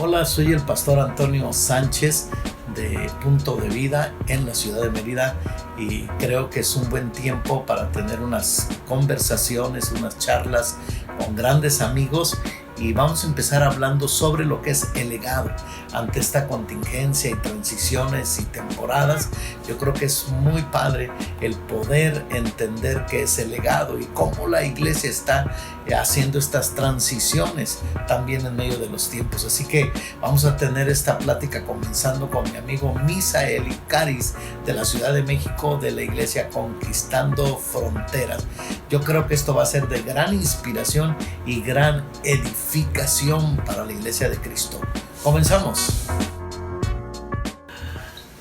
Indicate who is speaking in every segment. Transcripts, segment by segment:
Speaker 1: Hola, soy el pastor Antonio Sánchez de Punto de Vida en la ciudad de Mérida y creo que es un buen tiempo para tener unas conversaciones, unas charlas con grandes amigos y vamos a empezar hablando sobre lo que es el legado ante esta contingencia y transiciones y temporadas. Yo creo que es muy padre el poder entender qué es el legado y cómo la iglesia está haciendo estas transiciones también en medio de los tiempos. Así que vamos a tener esta plática comenzando con mi amigo Misael Caris de la Ciudad de México, de la iglesia Conquistando Fronteras. Yo creo que esto va a ser de gran inspiración y gran edificación para la iglesia de Cristo. Comenzamos.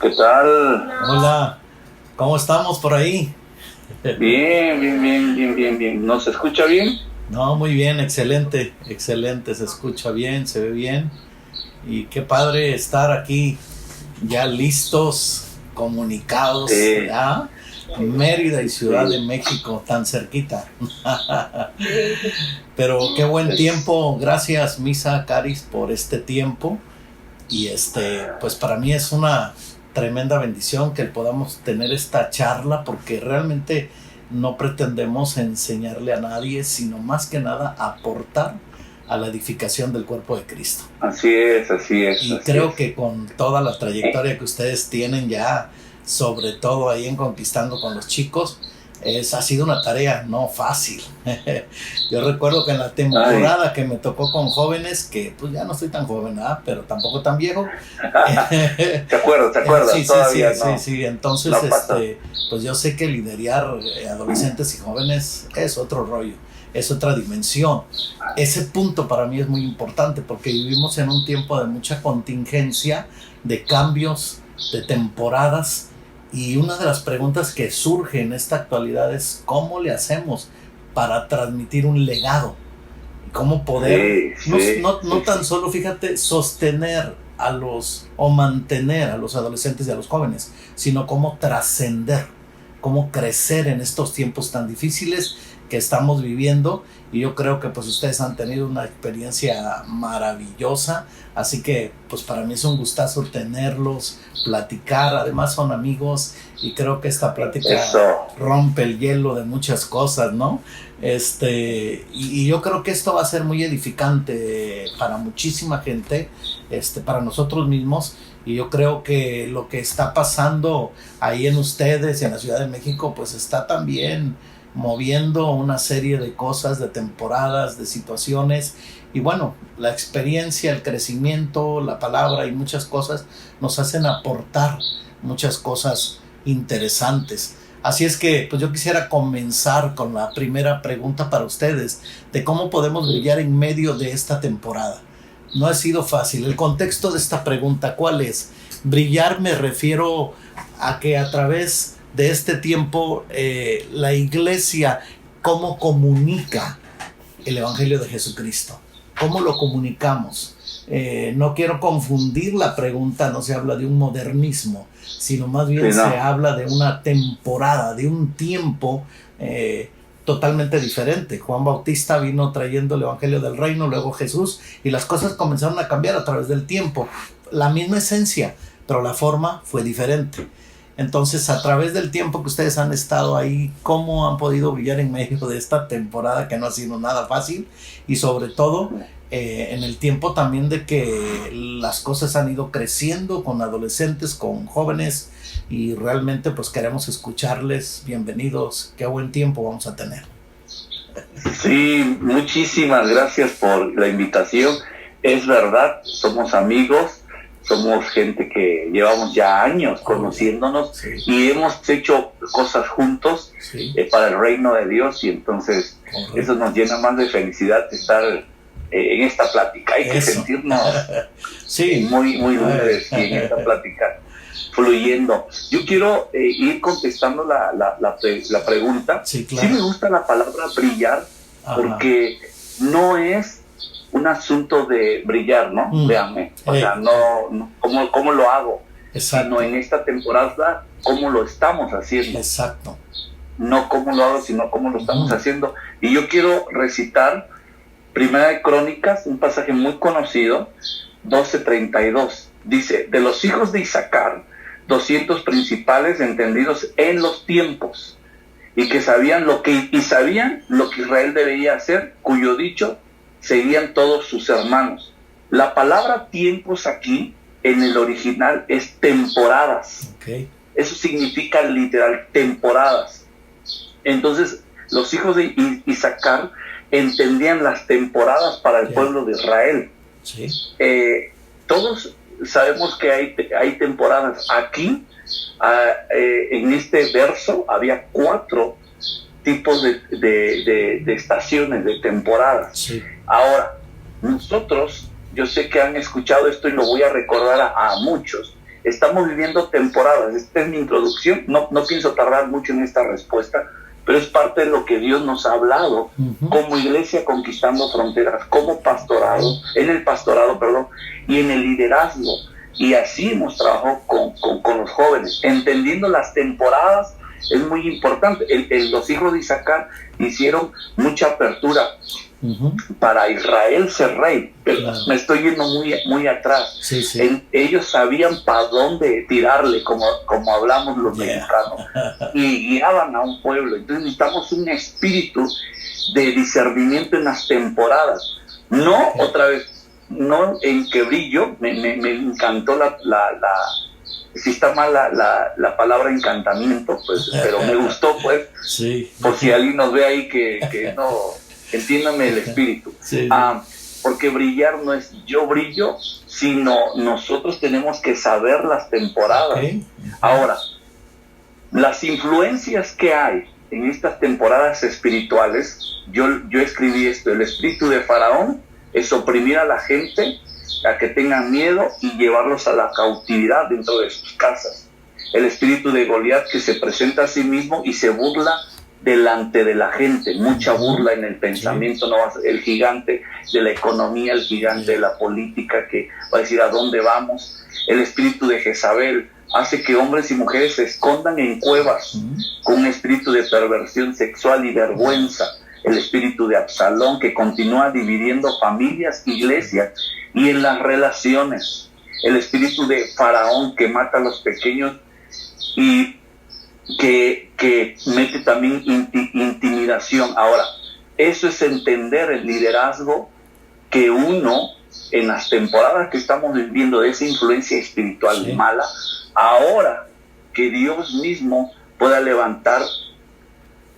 Speaker 2: ¿Qué tal?
Speaker 1: Hola, ¿cómo estamos por ahí?
Speaker 2: Bien. ¿Nos escucha bien?
Speaker 1: No, muy bien, excelente, se escucha bien, se ve bien. Y qué padre estar aquí ya listos, comunicados, ¿ya? Mérida y Ciudad de México, tan cerquita. Pero qué buen tiempo, gracias Misa Caris por este tiempo. Y pues para mí es una tremenda bendición que podamos tener esta charla, porque realmente no pretendemos enseñarle a nadie, sino más que nada aportar a la edificación del cuerpo de Cristo.
Speaker 2: Así es.
Speaker 1: Y creo que con toda la trayectoria que ustedes tienen ya, sobre todo ahí en Conquistando con los chicos, ha sido una tarea no fácil. Yo recuerdo que en la temporada que me tocó con jóvenes, que pues ya no estoy tan joven, pero tampoco tan viejo.
Speaker 2: ¿Te acuerdas?
Speaker 1: Sí,
Speaker 2: todavía no.
Speaker 1: sí. Entonces,
Speaker 2: no
Speaker 1: pues yo sé que liderar adolescentes y jóvenes es otro rollo, es otra dimensión. Ese punto para mí es muy importante porque vivimos en un tiempo de mucha contingencia, de cambios, de temporadas. Y una de las preguntas que surge en esta actualidad es ¿cómo le hacemos para transmitir un legado? ¿Cómo poder, no tan solo, fíjate, sostener o mantener a los adolescentes y a los jóvenes, sino cómo trascender, cómo crecer en estos tiempos tan difíciles que estamos viviendo? Y yo creo que pues ustedes han tenido una experiencia maravillosa, así que pues para mí es un gustazo tenerlos, platicar, además son amigos y creo que esta plática rompe el hielo de muchas cosas, ¿no? Y yo creo que esto va a ser muy edificante para muchísima gente, para nosotros mismos. Y yo creo que lo que está pasando ahí en ustedes y en la Ciudad de México pues está también moviendo una serie de cosas, de temporadas, de situaciones. Y bueno, la experiencia, el crecimiento, la palabra y muchas cosas nos hacen aportar muchas cosas interesantes. Así es que pues yo quisiera comenzar con la primera pregunta para ustedes, de cómo podemos brillar en medio de esta temporada. No ha sido fácil. El contexto de esta pregunta, ¿cuál es? Brillar, me refiero a que a través de este tiempo la iglesia, ¿cómo comunica el Evangelio de Jesucristo? ¿Cómo lo comunicamos? No quiero confundir la pregunta, no se habla de un modernismo, sino más bien se habla de una temporada, de un tiempo totalmente diferente. Juan Bautista vino trayendo el Evangelio del Reino, luego Jesús, y las cosas comenzaron a cambiar a través del tiempo. La misma esencia, pero la forma fue diferente. Entonces, a través del tiempo que ustedes han estado ahí, ¿cómo han podido brillar en medio de esta temporada que no ha sido nada fácil? Y sobre todo, en el tiempo también de que las cosas han ido creciendo con adolescentes, con jóvenes, y realmente pues queremos escucharles. Bienvenidos, qué buen tiempo vamos a tener.
Speaker 2: Sí, muchísimas gracias por la invitación. Es verdad, somos amigos. Somos gente que llevamos ya años conociéndonos y hemos hecho cosas juntos para el reino de Dios, y entonces eso nos llena más de felicidad de estar en esta plática. Hay que sentirnos muy libres en esta plática fluyendo. Yo quiero ir contestando la pregunta. Sí, me gusta la palabra brillar, porque no es un asunto de brillar, ¿no? Véanme, o sea, no ¿cómo lo hago?
Speaker 1: Exacto.
Speaker 2: Sino en esta temporada, ¿cómo lo estamos haciendo?
Speaker 1: Exacto.
Speaker 2: No cómo lo hago, sino cómo lo estamos haciendo. Y yo quiero recitar Primera de Crónicas, un pasaje muy conocido, 12:32. Dice, de los hijos de Isaacar, 200 principales entendidos en los tiempos, y que sabían lo que Israel debía hacer, cuyo dicho seguían todos sus hermanos. La palabra tiempos aquí, en el original, es temporadas.
Speaker 1: Okay.
Speaker 2: Eso significa literal temporadas. Entonces, los hijos de Isaacar entendían las temporadas para el pueblo de Israel.
Speaker 1: Sí.
Speaker 2: Todos sabemos que hay temporadas. Aquí, en este verso, había 4 tipos de estaciones, de temporadas.
Speaker 1: Sí.
Speaker 2: Ahora, nosotros, yo sé que han escuchado esto y lo voy a recordar a muchos. Estamos viviendo temporadas. Esta es mi introducción. No pienso tardar mucho en esta respuesta, pero es parte de lo que Dios nos ha hablado como iglesia conquistando fronteras, como pastorado, en el pastorado, y en el liderazgo. Y así hemos trabajado con los jóvenes, entendiendo las temporadas. Es muy importante. Los hijos de Isaacar hicieron mucha apertura para Israel ser rey. Claro. Me estoy yendo muy atrás.
Speaker 1: Sí, sí.
Speaker 2: Ellos sabían para dónde tirarle, como hablamos los mexicanos, y guiaban a un pueblo. Entonces necesitamos un espíritu de discernimiento en las temporadas. No, otra vez, no en que brillo. Me encantó si está mal la palabra encantamiento, pues, pero me gustó, pues,
Speaker 1: sí.
Speaker 2: Por si alguien nos ve ahí que no, entiéndame el espíritu.
Speaker 1: Sí.
Speaker 2: Porque brillar no es yo brillo, sino nosotros tenemos que saber las temporadas.
Speaker 1: Okay.
Speaker 2: Ahora, las influencias que hay en estas temporadas espirituales, yo escribí esto: el espíritu de Faraón es oprimir a la gente, a que tengan miedo y llevarlos a la cautividad dentro de sus casas. El espíritu de Goliat, que se presenta a sí mismo y se burla delante de la gente, mucha burla en el pensamiento, no va a ser el gigante de la economía, el gigante de la política, que va a decir a dónde vamos. El espíritu de Jezabel hace que hombres y mujeres se escondan en cuevas con un espíritu de perversión sexual y vergüenza. El espíritu de Absalón, que continúa dividiendo familias, iglesias y en las relaciones. El espíritu de Faraón, que mata a los pequeños y que mete también intimidación. Ahora, eso es entender el liderazgo que uno, en las temporadas que estamos viviendo de esa influencia espiritual mala, ahora que Dios mismo pueda levantar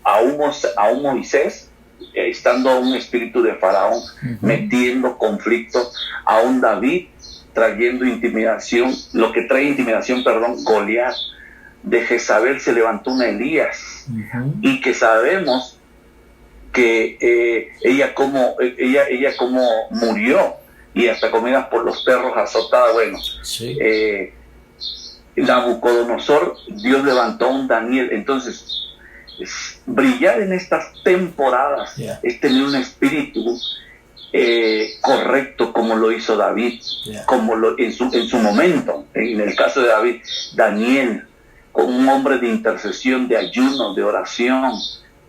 Speaker 2: a un Moisés, estando un espíritu de Faraón metiendo conflicto, a un David trayendo intimidación, Goliat. De Jezabel se levantó un Elías, y que sabemos que ella como murió, y hasta comida por los perros, azotada. Bueno,
Speaker 1: sí.
Speaker 2: Nabucodonosor, Dios levantó a un Daniel. Entonces, brillar en estas temporadas es tener un espíritu correcto, como lo hizo David, como en su momento. En el caso de David, Daniel, con un hombre de intercesión, de ayuno, de oración,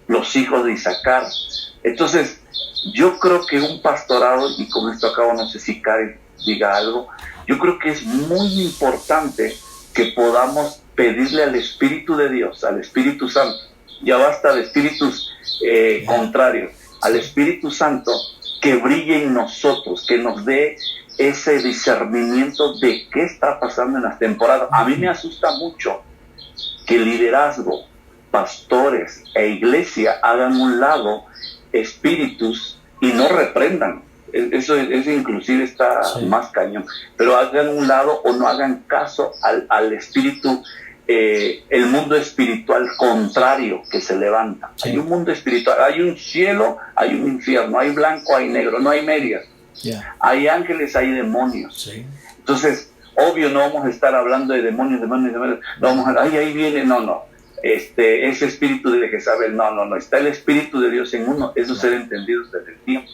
Speaker 2: los hijos de Isaacar. Entonces, yo creo que un pastorado, y con esto acabo, no sé si Karen diga algo, yo creo que es muy importante que podamos pedirle al Espíritu de Dios, al Espíritu Santo, ya basta de espíritus contrarios, al Espíritu Santo, que brille en nosotros, que nos dé ese discernimiento de qué está pasando en las temporadas. A mí me asusta mucho que liderazgo, pastores e iglesia hagan un lado espíritus y no reprendan. Eso inclusive está más cañón. Pero hagan un lado o no hagan caso al espíritu, el mundo espiritual contrario que se levanta. Hay un mundo espiritual, hay un cielo, hay un infierno, hay blanco, hay negro, no hay medias. Hay ángeles, hay demonios. Entonces, obvio, no vamos a estar hablando de demonios. No vamos a ahí viene, no. Ese espíritu de Jezabel, no. Está el Espíritu de Dios en uno. Eso ser entendido desde el tiempo.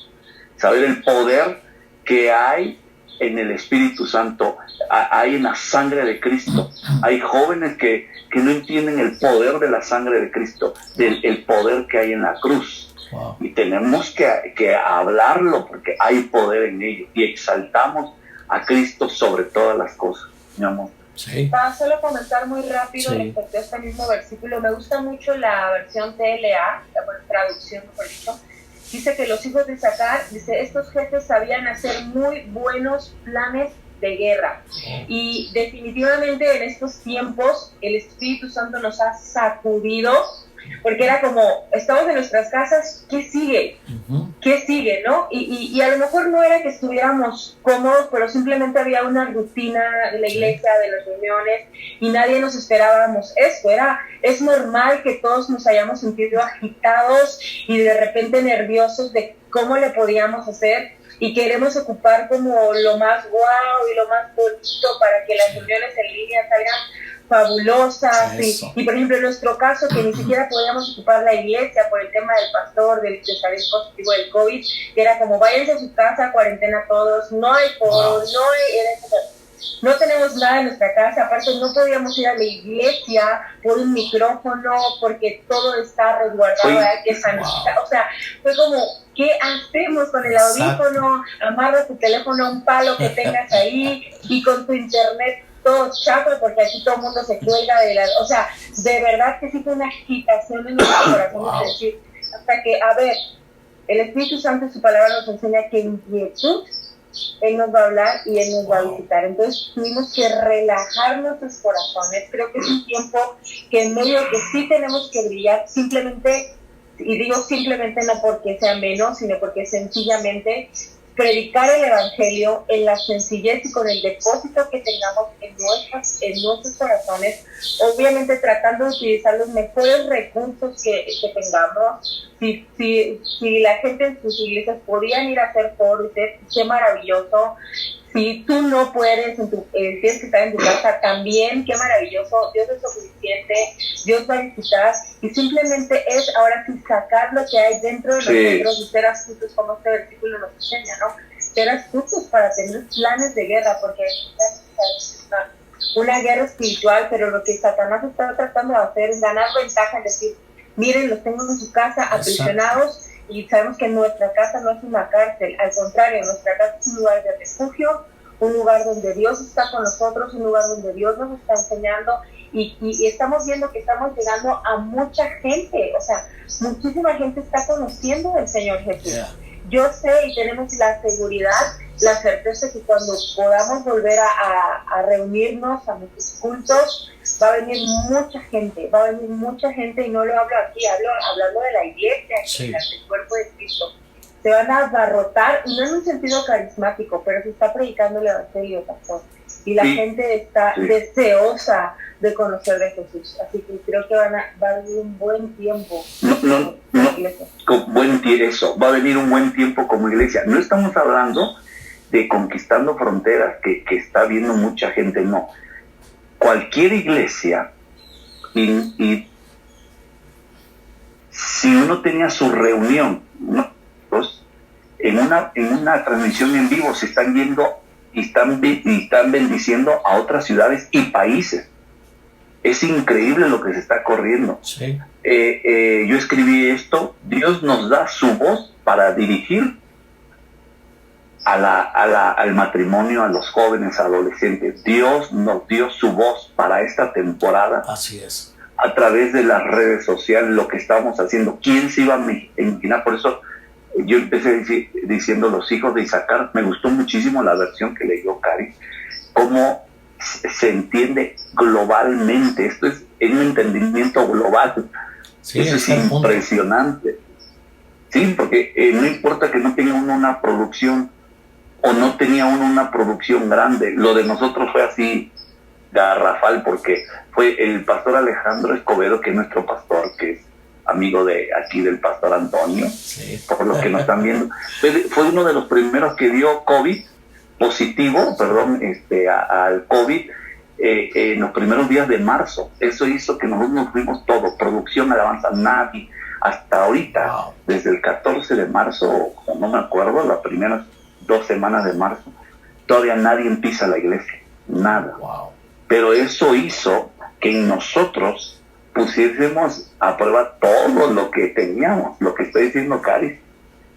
Speaker 2: Saber el poder que hay en el Espíritu Santo, hay en la sangre de Cristo. Hay jóvenes que no entienden el poder de la sangre de Cristo, el poder que hay en la cruz. Y tenemos que hablarlo, porque hay poder en ello. Y exaltamos a Cristo sobre todas las cosas, mi amor.
Speaker 3: Sí. Para solo comentar muy rápido respecto a este mismo versículo, me gusta mucho la versión TLA, la traducción, mejor dicho. Dice que los hijos de Isaacar, dice, estos jefes sabían hacer muy buenos planes de guerra. Y definitivamente en estos tiempos el Espíritu Santo nos ha sacudido, porque era como, estamos en nuestras casas, ¿qué sigue? ¿Qué sigue, no? Y a lo mejor no era que estuviéramos cómodos, pero simplemente había una rutina de la iglesia, de las reuniones, y nadie nos esperábamos esto. Es normal que todos nos hayamos sentido agitados y de repente nerviosos de cómo le podíamos hacer, y queremos ocupar como lo más guau y lo más bonito para que las reuniones en línea salgan fabulosas. Y por ejemplo en nuestro caso, que ni siquiera podíamos ocupar la iglesia por el tema del pastor, de salir positivo del COVID, que era como váyanse a su casa, cuarentena todos, no hay foro, no tenemos nada en nuestra casa, aparte no podíamos ir a la iglesia por un micrófono porque todo está resguardado, hay que sanitizar, o sea, fue como, ¿qué hacemos con el audífono? Amarra tu teléfono a un palo que tengas ahí y con tu internet todo chato, porque aquí todo el mundo se cuelga de las... O sea, de verdad que sí fue una agitación en nuestro corazón, es decir, hasta que, a ver, el Espíritu Santo en su palabra nos enseña que en quietud Él nos va a hablar y Él nos va a visitar. Entonces tuvimos que relajar nuestros corazones. Creo que es un tiempo que en medio de que sí tenemos que brillar, simplemente, y digo simplemente no porque sea menos, sino porque sencillamente predicar el Evangelio en la sencillez y con el depósito que tengamos en nuestros corazones, obviamente tratando de utilizar los mejores recursos que tengamos. Si la gente en sus iglesias podían ir a hacer foro, qué maravilloso. Si tú no puedes, tienes que estar en tu casa, también, qué maravilloso. Dios es suficiente, Dios va a visitar, y simplemente es ahora sí sacar lo que hay dentro de nosotros y ser astutos, como este versículo nos enseña, ¿no? Ser astutos para tener planes de guerra, porque es una guerra espiritual, pero lo que Satanás está tratando de hacer es ganar ventaja, en decir, miren, los tengo en su casa aprisionados. Y sabemos que nuestra casa no es una cárcel, al contrario, nuestra casa es un lugar de refugio, un lugar donde Dios está con nosotros, un lugar donde Dios nos está enseñando, y estamos viendo que estamos llegando a mucha gente, o sea, muchísima gente está conociendo del Señor Jesús. Yo sé y tenemos la seguridad, la certeza que cuando podamos volver a reunirnos a nuestros cultos, va a venir mucha gente, y no lo hablo aquí, hablando de la iglesia, del cuerpo de Cristo. Se van a abarrotar, y no en un sentido carismático, pero se está predicando el Evangelio, pastor, y la gente está deseosa de conocer de Jesús, así que creo que va a venir un buen tiempo.
Speaker 2: Va a venir un buen tiempo como iglesia. No estamos hablando de conquistando fronteras, que está viendo mucha gente, no. Cualquier iglesia, y si uno tenía su reunión, ¿no? Pues, en una transmisión en vivo se están viendo y están bendiciendo a otras ciudades y países. Es increíble lo que se está corriendo.
Speaker 1: Sí.
Speaker 2: Yo escribí esto: Dios nos da su voz para dirigir al matrimonio, a los jóvenes, adolescentes. Dios nos dio su voz para esta temporada.
Speaker 1: Así es.
Speaker 2: A través de las redes sociales, lo que estamos haciendo. ¿Quién se iba a imaginar? Por eso yo empecé diciendo los hijos de Isaacar. Me gustó muchísimo la versión que leyó Cari, cómo se entiende globalmente. Esto es un entendimiento global.
Speaker 1: Sí,
Speaker 2: eso es impresionante. Sí, porque no importa que no tenga uno una producción o no tenía uno una producción grande. Lo de nosotros fue así garrafal, porque fue el pastor Alejandro Escobedo, que es nuestro pastor, que es amigo de aquí del pastor Antonio, por los que nos están viendo. Fue uno de los primeros que dio positivo al COVID en los primeros días de marzo. Eso hizo que nosotros nos fuimos todos, producción, alabanza, nadie, hasta ahorita, desde el 14 de marzo, no me acuerdo, las primeras 2 semanas de marzo, todavía nadie empieza la iglesia, nada. Pero eso hizo que en nosotros pusiésemos a prueba todo lo que teníamos, lo que está diciendo Cari.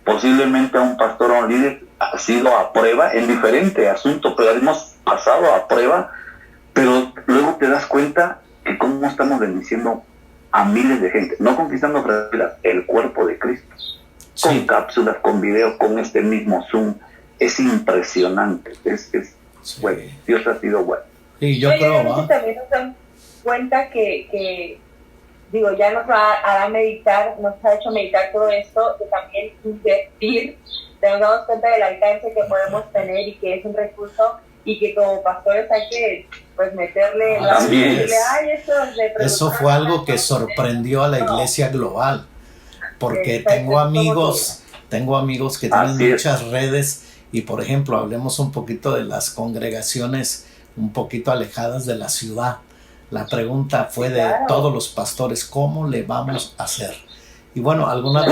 Speaker 2: Posiblemente a un pastor o a un líder ha sido a prueba en diferente asunto, pero hemos pasado a prueba, pero luego te das cuenta que cómo estamos bendiciendo a miles de gente, no conquistando fronteras, el cuerpo de Cristo, con cápsulas, con video, con este mismo Zoom. Es impresionante, bueno, Dios ha sido bueno.
Speaker 1: Sí, yo creo,
Speaker 3: ¿no? También nos dan cuenta que digo, ya nos hará meditar, nos ha hecho meditar todo esto, de también invertir, nos damos cuenta del alcance que podemos tener y que es un recurso, y que como pastores hay que pues meterle
Speaker 1: eso fue algo que sorprendió a la iglesia global, porque tengo amigos que tienen muchas redes, y por ejemplo, hablemos un poquito de las congregaciones un poquito alejadas de la ciudad. La pregunta fue de todos los pastores, ¿cómo le vamos a hacer? Y bueno, algunas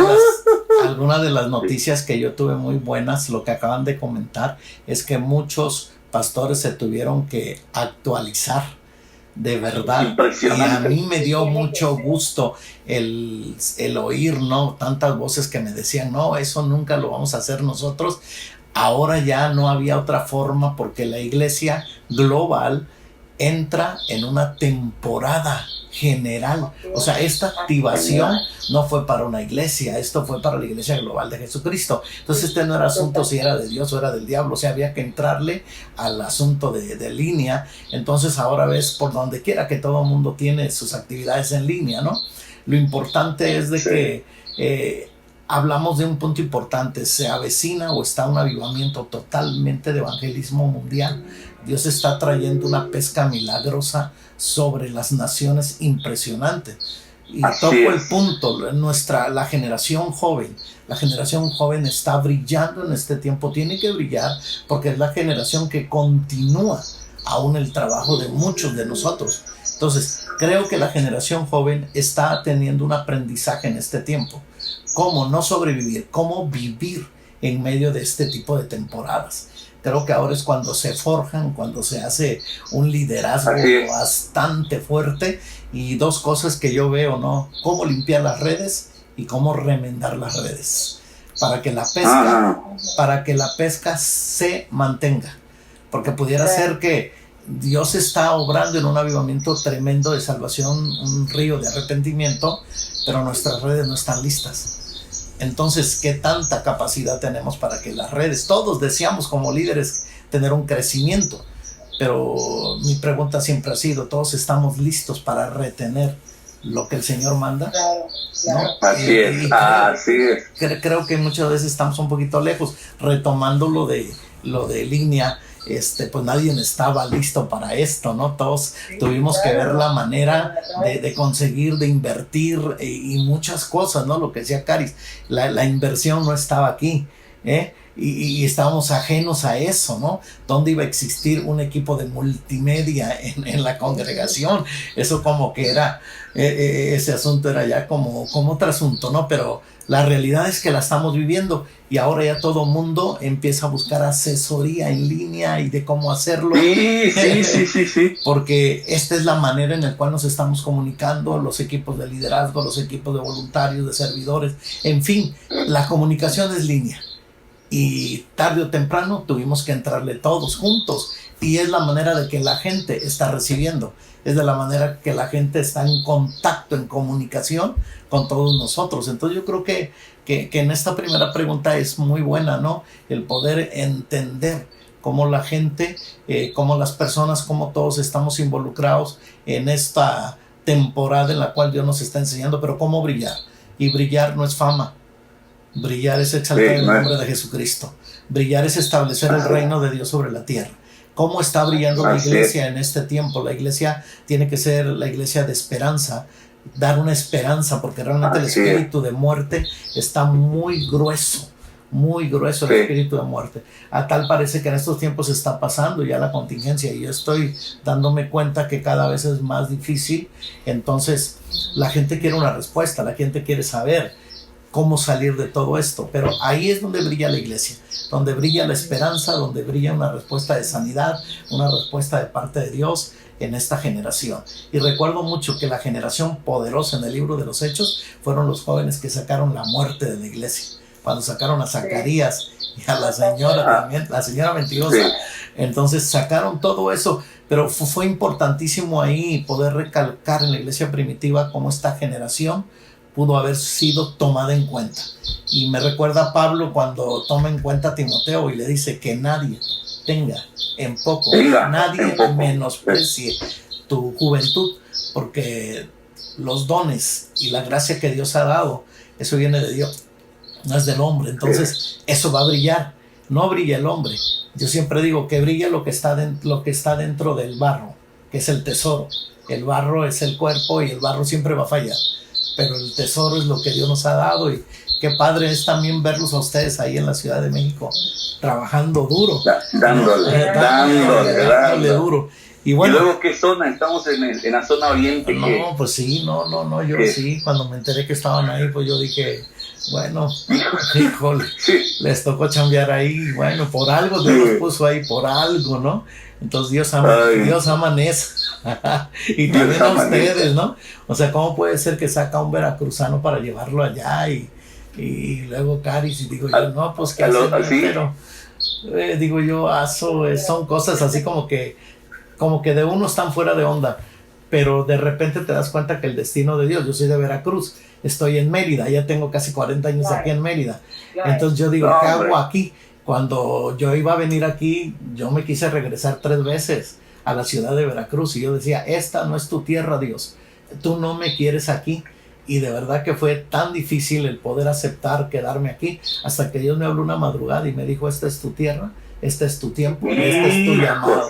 Speaker 1: de las noticias que yo tuve muy buenas, lo que acaban de comentar, es que muchos pastores se tuvieron que actualizar, de verdad. Y a mí me dio mucho gusto el oír, ¿no? Tantas voces que me decían, no, eso nunca lo vamos a hacer nosotros. Ahora ya no había otra forma, porque la iglesia global entra en una temporada general. O sea, esta activación no fue para una iglesia, esto fue para la iglesia global de Jesucristo. Entonces este no era asunto si era de Dios o era del diablo, o sea, había que entrarle al asunto de línea. Entonces ahora ves por donde quiera que todo el mundo tiene sus actividades en línea, ¿no? Lo importante es de que hablamos de un punto importante, se avecina o está un avivamiento totalmente de evangelismo mundial. Dios está trayendo una pesca milagrosa sobre las naciones impresionante. Y toco el punto, la generación joven está brillando en este tiempo, tiene que brillar porque es la generación que continúa aún el trabajo de muchos de nosotros. Entonces, creo que la generación joven está teniendo un aprendizaje en este tiempo. Cómo no sobrevivir, cómo vivir en medio de este tipo de temporadas. Creo que ahora es cuando se forjan, cuando se hace un liderazgo bastante fuerte. Y dos cosas que yo veo, ¿no? Cómo limpiar las redes y cómo remendar las redes. Para que la pesca se mantenga. Porque pudiera ser que Dios está obrando en un avivamiento tremendo de salvación, un río de arrepentimiento, pero nuestras redes no están listas. Entonces, ¿qué tanta capacidad tenemos para que las redes, todos deseamos como líderes tener un crecimiento, pero mi pregunta siempre ha sido, ¿todos estamos listos para retener lo que el Señor manda?
Speaker 3: Claro.
Speaker 2: ¿No? Así es.
Speaker 1: Creo que muchas veces estamos un poquito lejos, retomando lo de línea. Pues nadie estaba listo para esto, ¿no? Todos tuvimos que ver la manera de conseguir, de invertir y muchas cosas, ¿no? Lo que decía Caris, la inversión no estaba aquí, y estábamos ajenos a eso, ¿no? ¿Dónde iba a existir un equipo de multimedia en la congregación? Eso como que era, ese asunto era ya como otro asunto, ¿no? Pero la realidad es que la estamos viviendo y ahora ya todo mundo empieza a buscar asesoría en línea y de cómo hacerlo.
Speaker 2: Sí.
Speaker 1: Porque esta es la manera en la cual nos estamos comunicando, los equipos de liderazgo, los equipos de voluntarios, de servidores, en fin, la comunicación es línea. Y tarde o temprano tuvimos que entrarle todos juntos. Y es la manera de que la gente está recibiendo. Es de la manera que la gente está en contacto, en comunicación con todos nosotros. Entonces yo creo que en esta primera pregunta es muy buena, ¿no? El poder entender cómo la gente, cómo las personas, cómo todos estamos involucrados en esta temporada en la cual Dios nos está enseñando, pero cómo brillar. Y brillar no es fama. Brillar es exaltar el nombre de Jesucristo. Brillar es establecer el reino de Dios sobre la tierra. ¿Cómo está brillando la iglesia en este tiempo? La iglesia tiene que ser la iglesia de esperanza, dar una esperanza, porque realmente el espíritu de muerte está muy grueso el espíritu de muerte. A tal parece que en estos tiempos está pasando ya la contingencia y yo estoy dándome cuenta que cada vez es más difícil. Entonces la gente quiere una respuesta, la gente quiere saber cómo salir de todo esto, pero ahí es donde brilla la iglesia, donde brilla la esperanza, donde brilla una respuesta de sanidad, una respuesta de parte de Dios en esta generación. Y recuerdo mucho que la generación poderosa en el libro de los Hechos fueron los jóvenes que sacaron la muerte de la iglesia, cuando sacaron a Zacarías y a la señora también, la señora mentirosa. Sí. Entonces sacaron todo eso, pero fue importantísimo ahí poder recalcar en la iglesia primitiva cómo esta generación pudo haber sido tomada en cuenta. Y me recuerda a Pablo cuando toma en cuenta a Timoteo y le dice que nadie tenga en poco, nadie menosprecie tu juventud, porque los dones y la gracia que Dios ha dado, eso viene de Dios, no es del hombre. Entonces eso va a brillar, no brilla el hombre. Yo siempre digo que brilla lo que está dentro del barro, que es el tesoro. El barro es el cuerpo y el barro siempre va a fallar, pero el tesoro es lo que Dios nos ha dado. Y qué padre es también verlos a ustedes ahí en la Ciudad de México trabajando duro, dándole duro. Y bueno,
Speaker 2: ¿y luego qué zona? Estamos en la zona oriente.
Speaker 1: No, pues sí, yo sí, cuando me enteré que estaban ahí, pues yo dije, bueno, híjole, les tocó chambear ahí, bueno, por algo Dios los puso ahí, por algo, ¿no? Entonces Dios ama Nesa y también a ustedes, ¿no? O sea, ¿cómo puede ser que saca un veracruzano para llevarlo allá y luego Caris? Y digo yo, no, pues qué hacen, pero digo yo, son cosas así como que de uno están fuera de onda, pero de repente te das cuenta que el destino de Dios. Yo soy de Veracruz, estoy en Mérida, ya tengo casi 40 años aquí en Mérida. Entonces yo digo, ¿qué hago aquí? Cuando yo iba a venir aquí, yo me quise regresar 3 veces a la ciudad de Veracruz y yo decía, esta no es tu tierra, Dios, tú no me quieres aquí. Y de verdad que fue tan difícil el poder aceptar quedarme aquí, hasta que Dios me habló una madrugada y me dijo, esta es tu tierra, este es tu tiempo, este es tu llamado.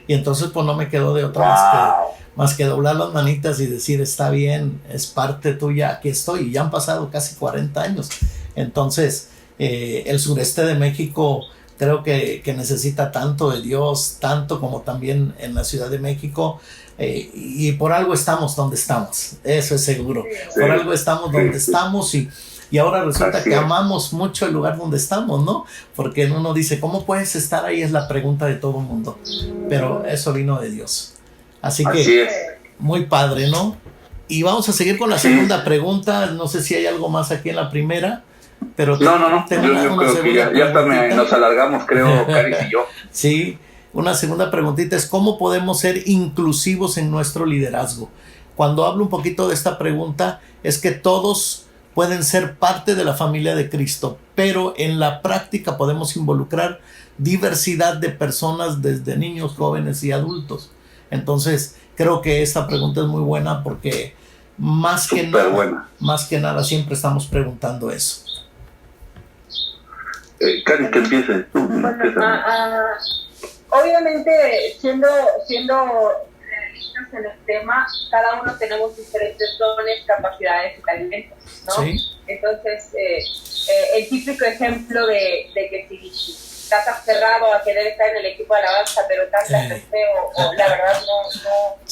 Speaker 1: Y entonces pues no me quedó de otra más que doblar las manitas y decir, está bien, es parte tuya, aquí estoy. Y ya han pasado casi 40 años. Entonces el sureste de México creo que necesita tanto de Dios, tanto como también en la Ciudad de México. Y por algo estamos donde estamos, eso es seguro. Por algo estamos donde estamos y ahora resulta que amamos mucho el lugar donde estamos, ¿no? Porque uno dice, ¿cómo puedes estar ahí? Es la pregunta de todo el mundo. Pero eso vino de Dios. Así que, muy padre, ¿no? Y vamos a seguir con la segunda pregunta. No sé si hay algo más aquí en la primera. Pero
Speaker 2: no. Yo creo que ya hasta nos alargamos, creo, Caris y yo.
Speaker 1: Sí. Una segunda preguntita es, ¿cómo podemos ser inclusivos en nuestro liderazgo? Cuando hablo un poquito de esta pregunta, es que todos pueden ser parte de la familia de Cristo, pero en la práctica podemos involucrar diversidad de personas, desde niños, jóvenes y adultos. Entonces, creo que esta pregunta es muy buena porque más que nada siempre estamos preguntando eso.
Speaker 2: Cari, que empiece tú.
Speaker 3: Obviamente, siendo realistas en el tema, cada uno tenemos diferentes dones, capacidades y talentos, ¿no? Sí. Entonces, el típico ejemplo de que si estás aferrado a querer estar en el equipo de alabanza, pero cantas feo, o la verdad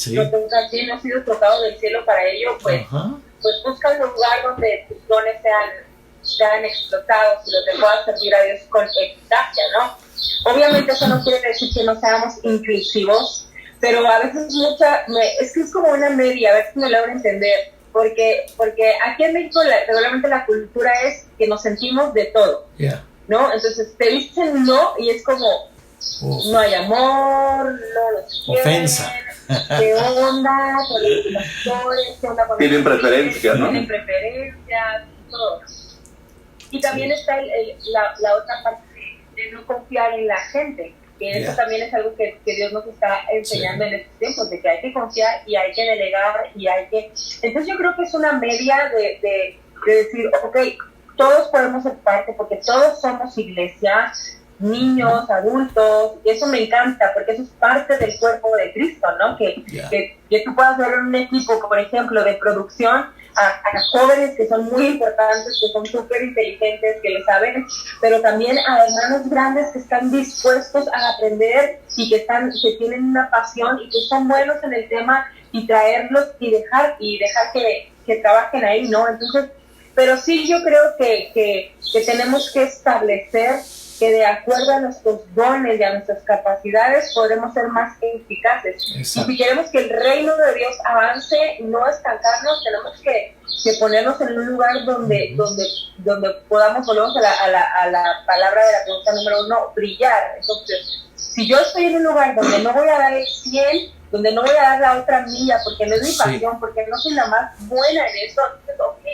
Speaker 3: no tocas bien, no has sido tocado del cielo para ello, pues busca un lugar donde tus dones sean explotados y lo te pueda servir a Dios con eficacia, ¿no? Obviamente eso no quiere decir que no seamos inclusivos, pero a veces es que es como una media, a ver si me logro entender, porque aquí en México regularmente la cultura es que nos sentimos de todo, ¿no? Entonces te dicen no y es como, no hay amor, no los quieren,
Speaker 1: ofensa.
Speaker 3: ¿Qué onda con los pastores? ¿Qué onda con
Speaker 2: tienen preferencias, ¿no?
Speaker 3: Tienen preferencias, todo. Y también está la otra parte de no confiar en la gente, que eso también es algo que Dios nos está enseñando en estos tiempos, de que hay que confiar y hay que delegar y hay que... Entonces yo creo que es una media de decir, ok, todos podemos ser parte, porque todos somos iglesia, niños, adultos, y eso me encanta, porque eso es parte del cuerpo de Cristo, ¿no? Que tú puedas ver en un equipo, por ejemplo, de producción, a jóvenes que son muy importantes, que son súper inteligentes, que le saben, pero también a hermanos grandes que están dispuestos a aprender y que tienen una pasión y que son buenos en el tema, y traerlos y dejar que trabajen ahí, ¿no? Entonces, pero sí yo creo que tenemos que establecer que de acuerdo a nuestros dones y a nuestras capacidades podemos ser más eficaces. Exacto. Y si queremos que el reino de Dios avance, no estancarnos, tenemos que que ponernos en un lugar donde podamos, volvemos a la palabra de la pregunta número 1, brillar. Entonces, si yo estoy en un lugar donde no voy a dar el 100, donde no voy a dar la otra milla, porque no es mi pasión, porque no soy la más buena en eso, entonces, ok,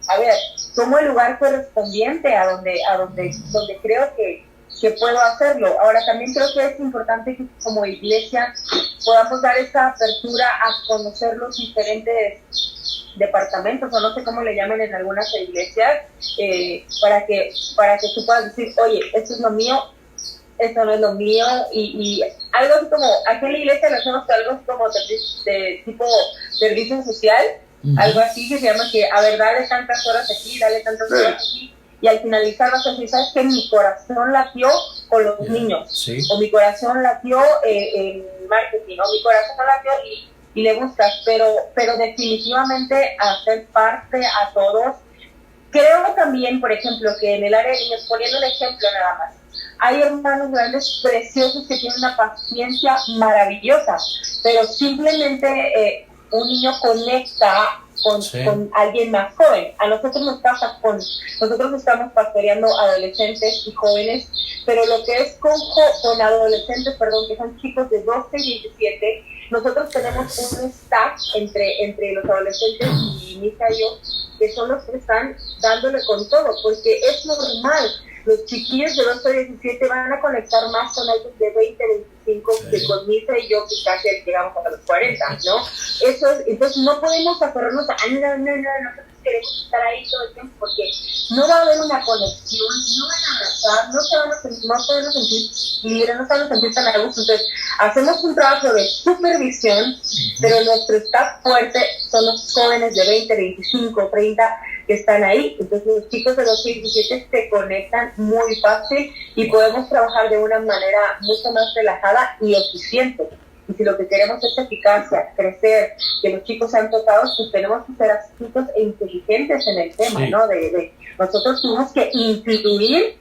Speaker 3: a ver, tomo el lugar correspondiente a donde creo que puedo hacerlo. Ahora, también creo que es importante que como iglesia podamos dar esa apertura a conocer los diferentes departamentos, o no sé cómo le llaman en algunas iglesias, para que tú puedas decir, oye, esto es lo mío, esto no es lo mío, y algo así como, aquí en la iglesia lo hacemos algo como de tipo servicio social, algo así que se llama que, a ver, dale tantas horas aquí, dale tantas horas aquí, y al finalizar vas a decir, ¿sabes qué? Mi corazón latió con los niños, o mi corazón latió en marketing, o mi corazón latió y le gustas, pero definitivamente hacer parte a todos. Creo también, por ejemplo, que en el área de niños, poniendo un ejemplo nada más, hay hermanos grandes preciosos que tienen una paciencia maravillosa, pero simplemente un niño conecta con alguien más joven. A nosotros nos pasa nosotros estamos pastoreando adolescentes y jóvenes, pero lo que es con adolescentes, que son chicos de 12 y 17, nosotros tenemos un staff entre los adolescentes y Misa y yo, que son los que están dándole con todo, porque es normal. Los chiquillos de 12 a 17 van a conectar más con alguien de 20, 25 que con Misa y yo, que casi llegamos a los 40, ¿no? Eso es, entonces no podemos aferrarnos a, no, nosotros queremos estar ahí todo el tiempo, porque no va a haber una conexión, no van a abrazar, no se van a sentir libres, no se van a sentir tan a gusto. Entonces, hacemos un trabajo de supervisión, pero nuestro staff fuerte son los jóvenes de 20, 25, 30 que están ahí. Entonces, los chicos de 12 y 17 se conectan muy fácil y podemos trabajar de una manera mucho más relajada y eficiente. Y si lo que queremos es eficacia, crecer, que los chicos sean tocados, pues tenemos que ser astutos e inteligentes en el tema, ¿no? Nosotros tuvimos que incluir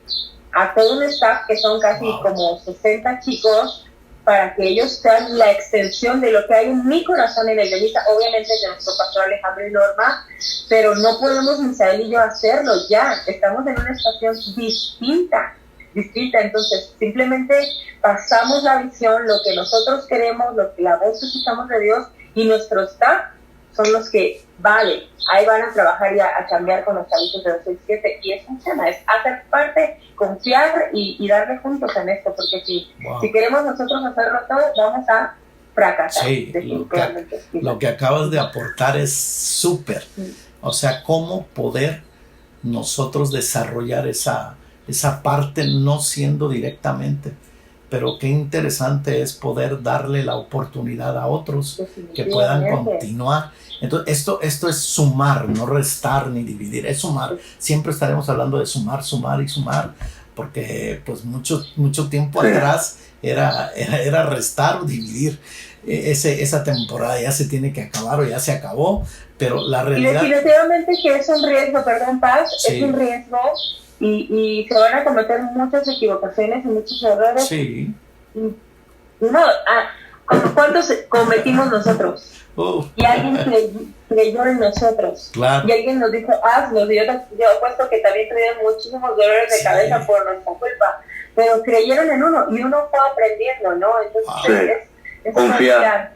Speaker 3: a todo un staff que son casi como 60 chicos para que ellos sean la extensión de lo que hay en mi corazón en el de Misa, obviamente de nuestro pastor Alejandro y Norma, pero no podemos Misael y yo hacerlo ya, estamos en una estación distinta, entonces simplemente pasamos la visión, lo que nosotros queremos, la voz que escuchamos de Dios, y nuestro staff son los que, ahí van a trabajar y a cambiar con los chavitos de 2, 6, 7, y es un tema, es hacer parte, confiar y darle juntos en esto, porque si queremos nosotros hacerlo todo, vamos a fracasar.
Speaker 1: Sí, lo que acabas de aportar es súper, o sea, cómo poder nosotros desarrollar esa parte, no siendo directamente, pero qué interesante es poder darle la oportunidad a otros que puedan continuar. Entonces, esto es sumar, no restar ni dividir, es sumar. Siempre estaremos hablando de sumar y sumar, porque pues mucho tiempo atrás era restar o dividir. Esa temporada ya se tiene que acabar o ya se acabó, pero la realidad...
Speaker 3: Y definitivamente que es un riesgo, Paz, es un riesgo, y se van a cometer muchas equivocaciones y muchos errores.
Speaker 1: Sí.
Speaker 3: ¿Cuántos cometimos nosotros? Y alguien creyó en nosotros.
Speaker 1: Claro.
Speaker 3: Y alguien nos dijo, hazlo. Yo apuesto que también tuvieron muchísimos dolores de cabeza por nuestra culpa, pero creyeron en uno y uno fue aprendiendo, ¿no? Entonces es confiar.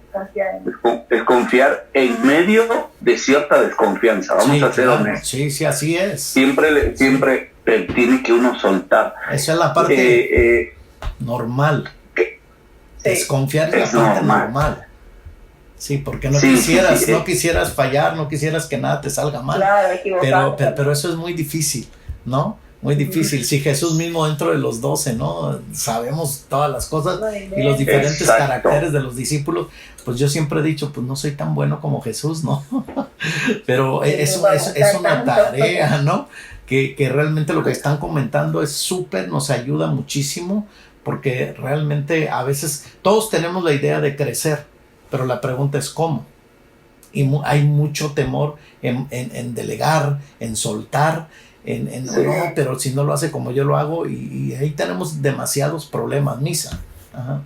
Speaker 2: Es confiar en medio de cierta desconfianza. Vamos a ser honestos.
Speaker 1: Sí, así es.
Speaker 2: Siempre tiene que uno soltar.
Speaker 1: Esa es la parte normal. Desconfiar es la parte normal. Sí, porque no quisieras fallar, no quisieras que nada te salga mal. Claro, pero eso es muy difícil, ¿no? Muy difícil. Si Jesús mismo dentro de los 12, ¿no? Sabemos todas las cosas y los diferentes caracteres de los discípulos, pues yo siempre he dicho, pues no soy tan bueno como Jesús, ¿no? Pero es una tarea, ¿no? Que realmente lo que están comentando es súper, nos ayuda muchísimo, porque realmente a veces todos tenemos la idea de crecer, pero la pregunta es cómo. Y hay mucho temor en delegar, en soltar, no, pero si no lo hace como yo lo hago, y ahí tenemos demasiados problemas, Misa. Ajá.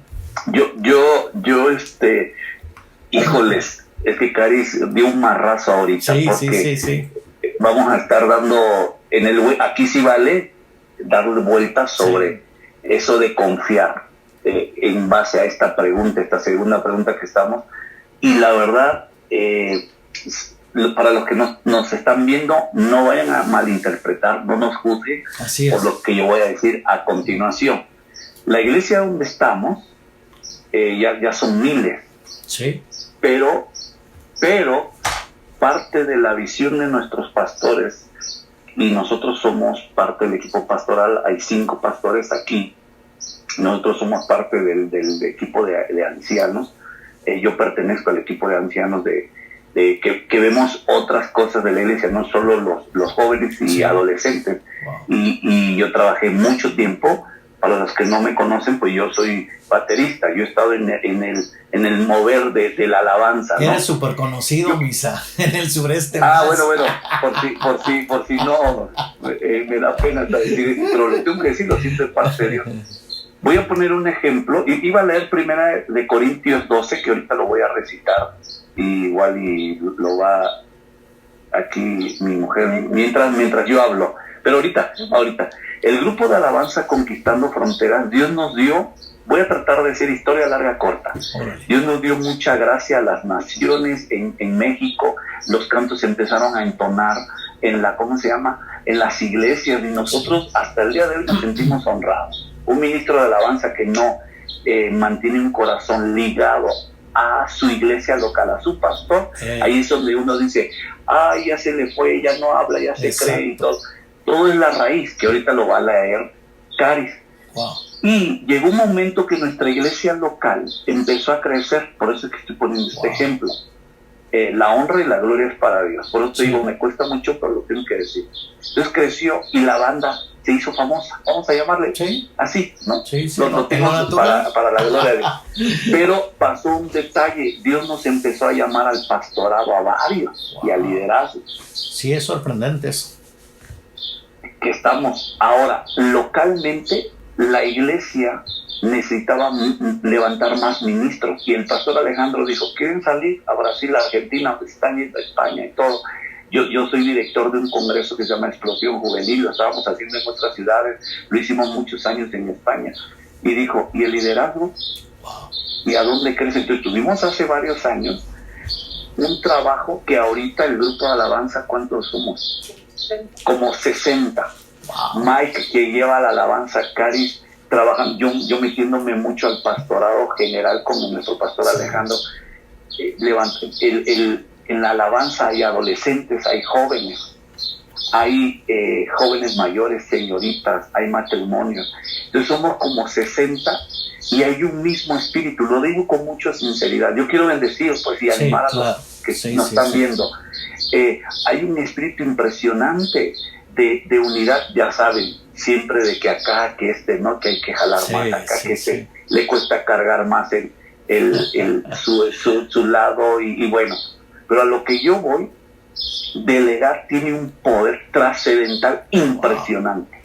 Speaker 2: Híjoles, es que Caris dio un marrazo ahorita, porque vamos a estar dando, aquí sí vale darle vueltas sobre eso de confiar en base a esta pregunta, esta segunda pregunta que estamos. Y la verdad, para los que nos están viendo, no vayan a malinterpretar, no nos juzguen por lo que yo voy a decir a continuación. La iglesia donde estamos, ya son miles, pero parte de la visión de nuestros pastores, y nosotros somos parte del equipo pastoral, hay 5 pastores aquí, nosotros somos parte del equipo de ancianos, yo pertenezco al equipo de ancianos que vemos otras cosas de la iglesia, no solo los jóvenes y adolescentes. Y yo trabajé mucho tiempo, para los que no me conocen, pues yo soy baterista, yo he estado en el mover de la alabanza, ¿no?
Speaker 1: Eres súper conocido, Misa, en el sureste.
Speaker 2: Bueno, por si no, me da pena decir, pero lo tengo que decir, lo siento, es parte de Dios. Voy a poner un ejemplo, iba a leer primera de Corintios 12, que ahorita lo voy a recitar, y lo va aquí mi mujer, mientras yo hablo, pero ahorita, el grupo de alabanza Conquistando Fronteras, Dios nos dio, voy a tratar de decir historia larga corta, Dios nos dio mucha gracia a las naciones en México, los cantos empezaron a entonar en en las iglesias, y nosotros hasta el día de hoy nos sentimos honrados. Un ministro de alabanza que no mantiene un corazón ligado a su iglesia local, a su pastor, ahí es donde uno dice, ya se le fue, ya no habla, ya se cree, y todo es la raíz, que ahorita lo va a leer Caris. Y llegó un momento que nuestra iglesia local empezó a crecer, por eso es que estoy poniendo este ejemplo. La honra y la gloria es para Dios, por eso te digo, me cuesta mucho, pero lo tengo que decir. Entonces creció y la banda se hizo famosa, vamos a llamarle así, ¿no? Lo tenemos para la gloria de Dios. Pero pasó un detalle, Dios nos empezó a llamar al pastorado a varios y al liderazgo.
Speaker 1: Sí, es sorprendente eso.
Speaker 2: Que estamos ahora localmente, la iglesia necesitaba levantar más ministros, y el pastor Alejandro dijo, ¿quieren salir a Brasil, a Argentina, están yendo a España y todo? Yo soy director de un congreso que se llama Explosión Juvenil, lo estábamos haciendo en otras ciudades, lo hicimos muchos años en España, y dijo, ¿y el liderazgo? ¿Y a dónde crece? Entonces tuvimos hace varios años un trabajo que ahorita el grupo de alabanza, ¿cuántos somos? Como 60. Mike, que lleva la alabanza, Caris, trabajan, yo metiéndome mucho al pastorado general como nuestro pastor Alejandro. En la alabanza hay adolescentes, hay jóvenes, hay jóvenes mayores, señoritas, hay matrimonios. Entonces somos como 60 y hay un mismo espíritu, lo digo con mucha sinceridad. Yo quiero bendecir pues, y animar a los que nos están viendo. Hay un espíritu impresionante de unidad, ya saben, siempre de que acá, que no, que hay que jalar más acá, que le cuesta cargar más su lado, y bueno, pero a lo que yo voy, delegar tiene un poder trascendental impresionante.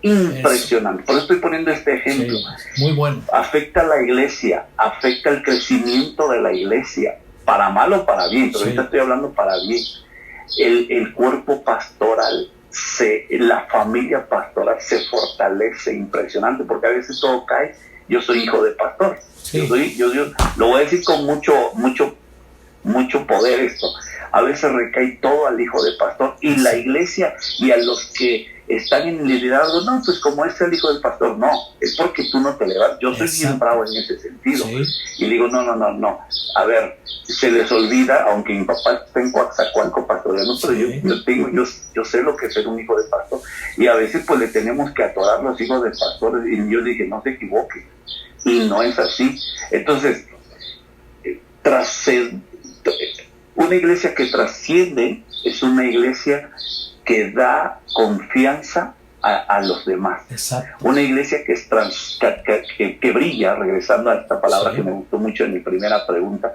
Speaker 2: Impresionante. Por eso estoy poniendo este ejemplo.
Speaker 1: Muy bueno.
Speaker 2: Afecta a la iglesia, afecta el crecimiento de la iglesia, para mal o para bien, pero ahorita estoy hablando para bien. El cuerpo pastoral, la familia pastoral se fortalece, impresionante, porque a veces todo cae. Yo soy hijo de pastor, yo lo voy a decir con mucho poder esto. A veces recae todo al hijo de pastor, y la iglesia, y a los que están en el liderazgo, no, pues como es el hijo del pastor, no, es porque tú no te levantas. Yo soy bien bravo en ese sentido, y digo, no, a ver, se les olvida, aunque mi papá está en Coatzacoalcos pastoreando, pero yo sé lo que es ser un hijo de pastor, y a veces pues le tenemos que atorar a los hijos de pastores, y yo dije, no se equivoque, y no es así. Entonces, una iglesia que trasciende es una iglesia que da confianza a los demás.
Speaker 1: Exacto.
Speaker 2: Una iglesia que brilla, regresando a esta palabra que me gustó mucho en mi primera pregunta,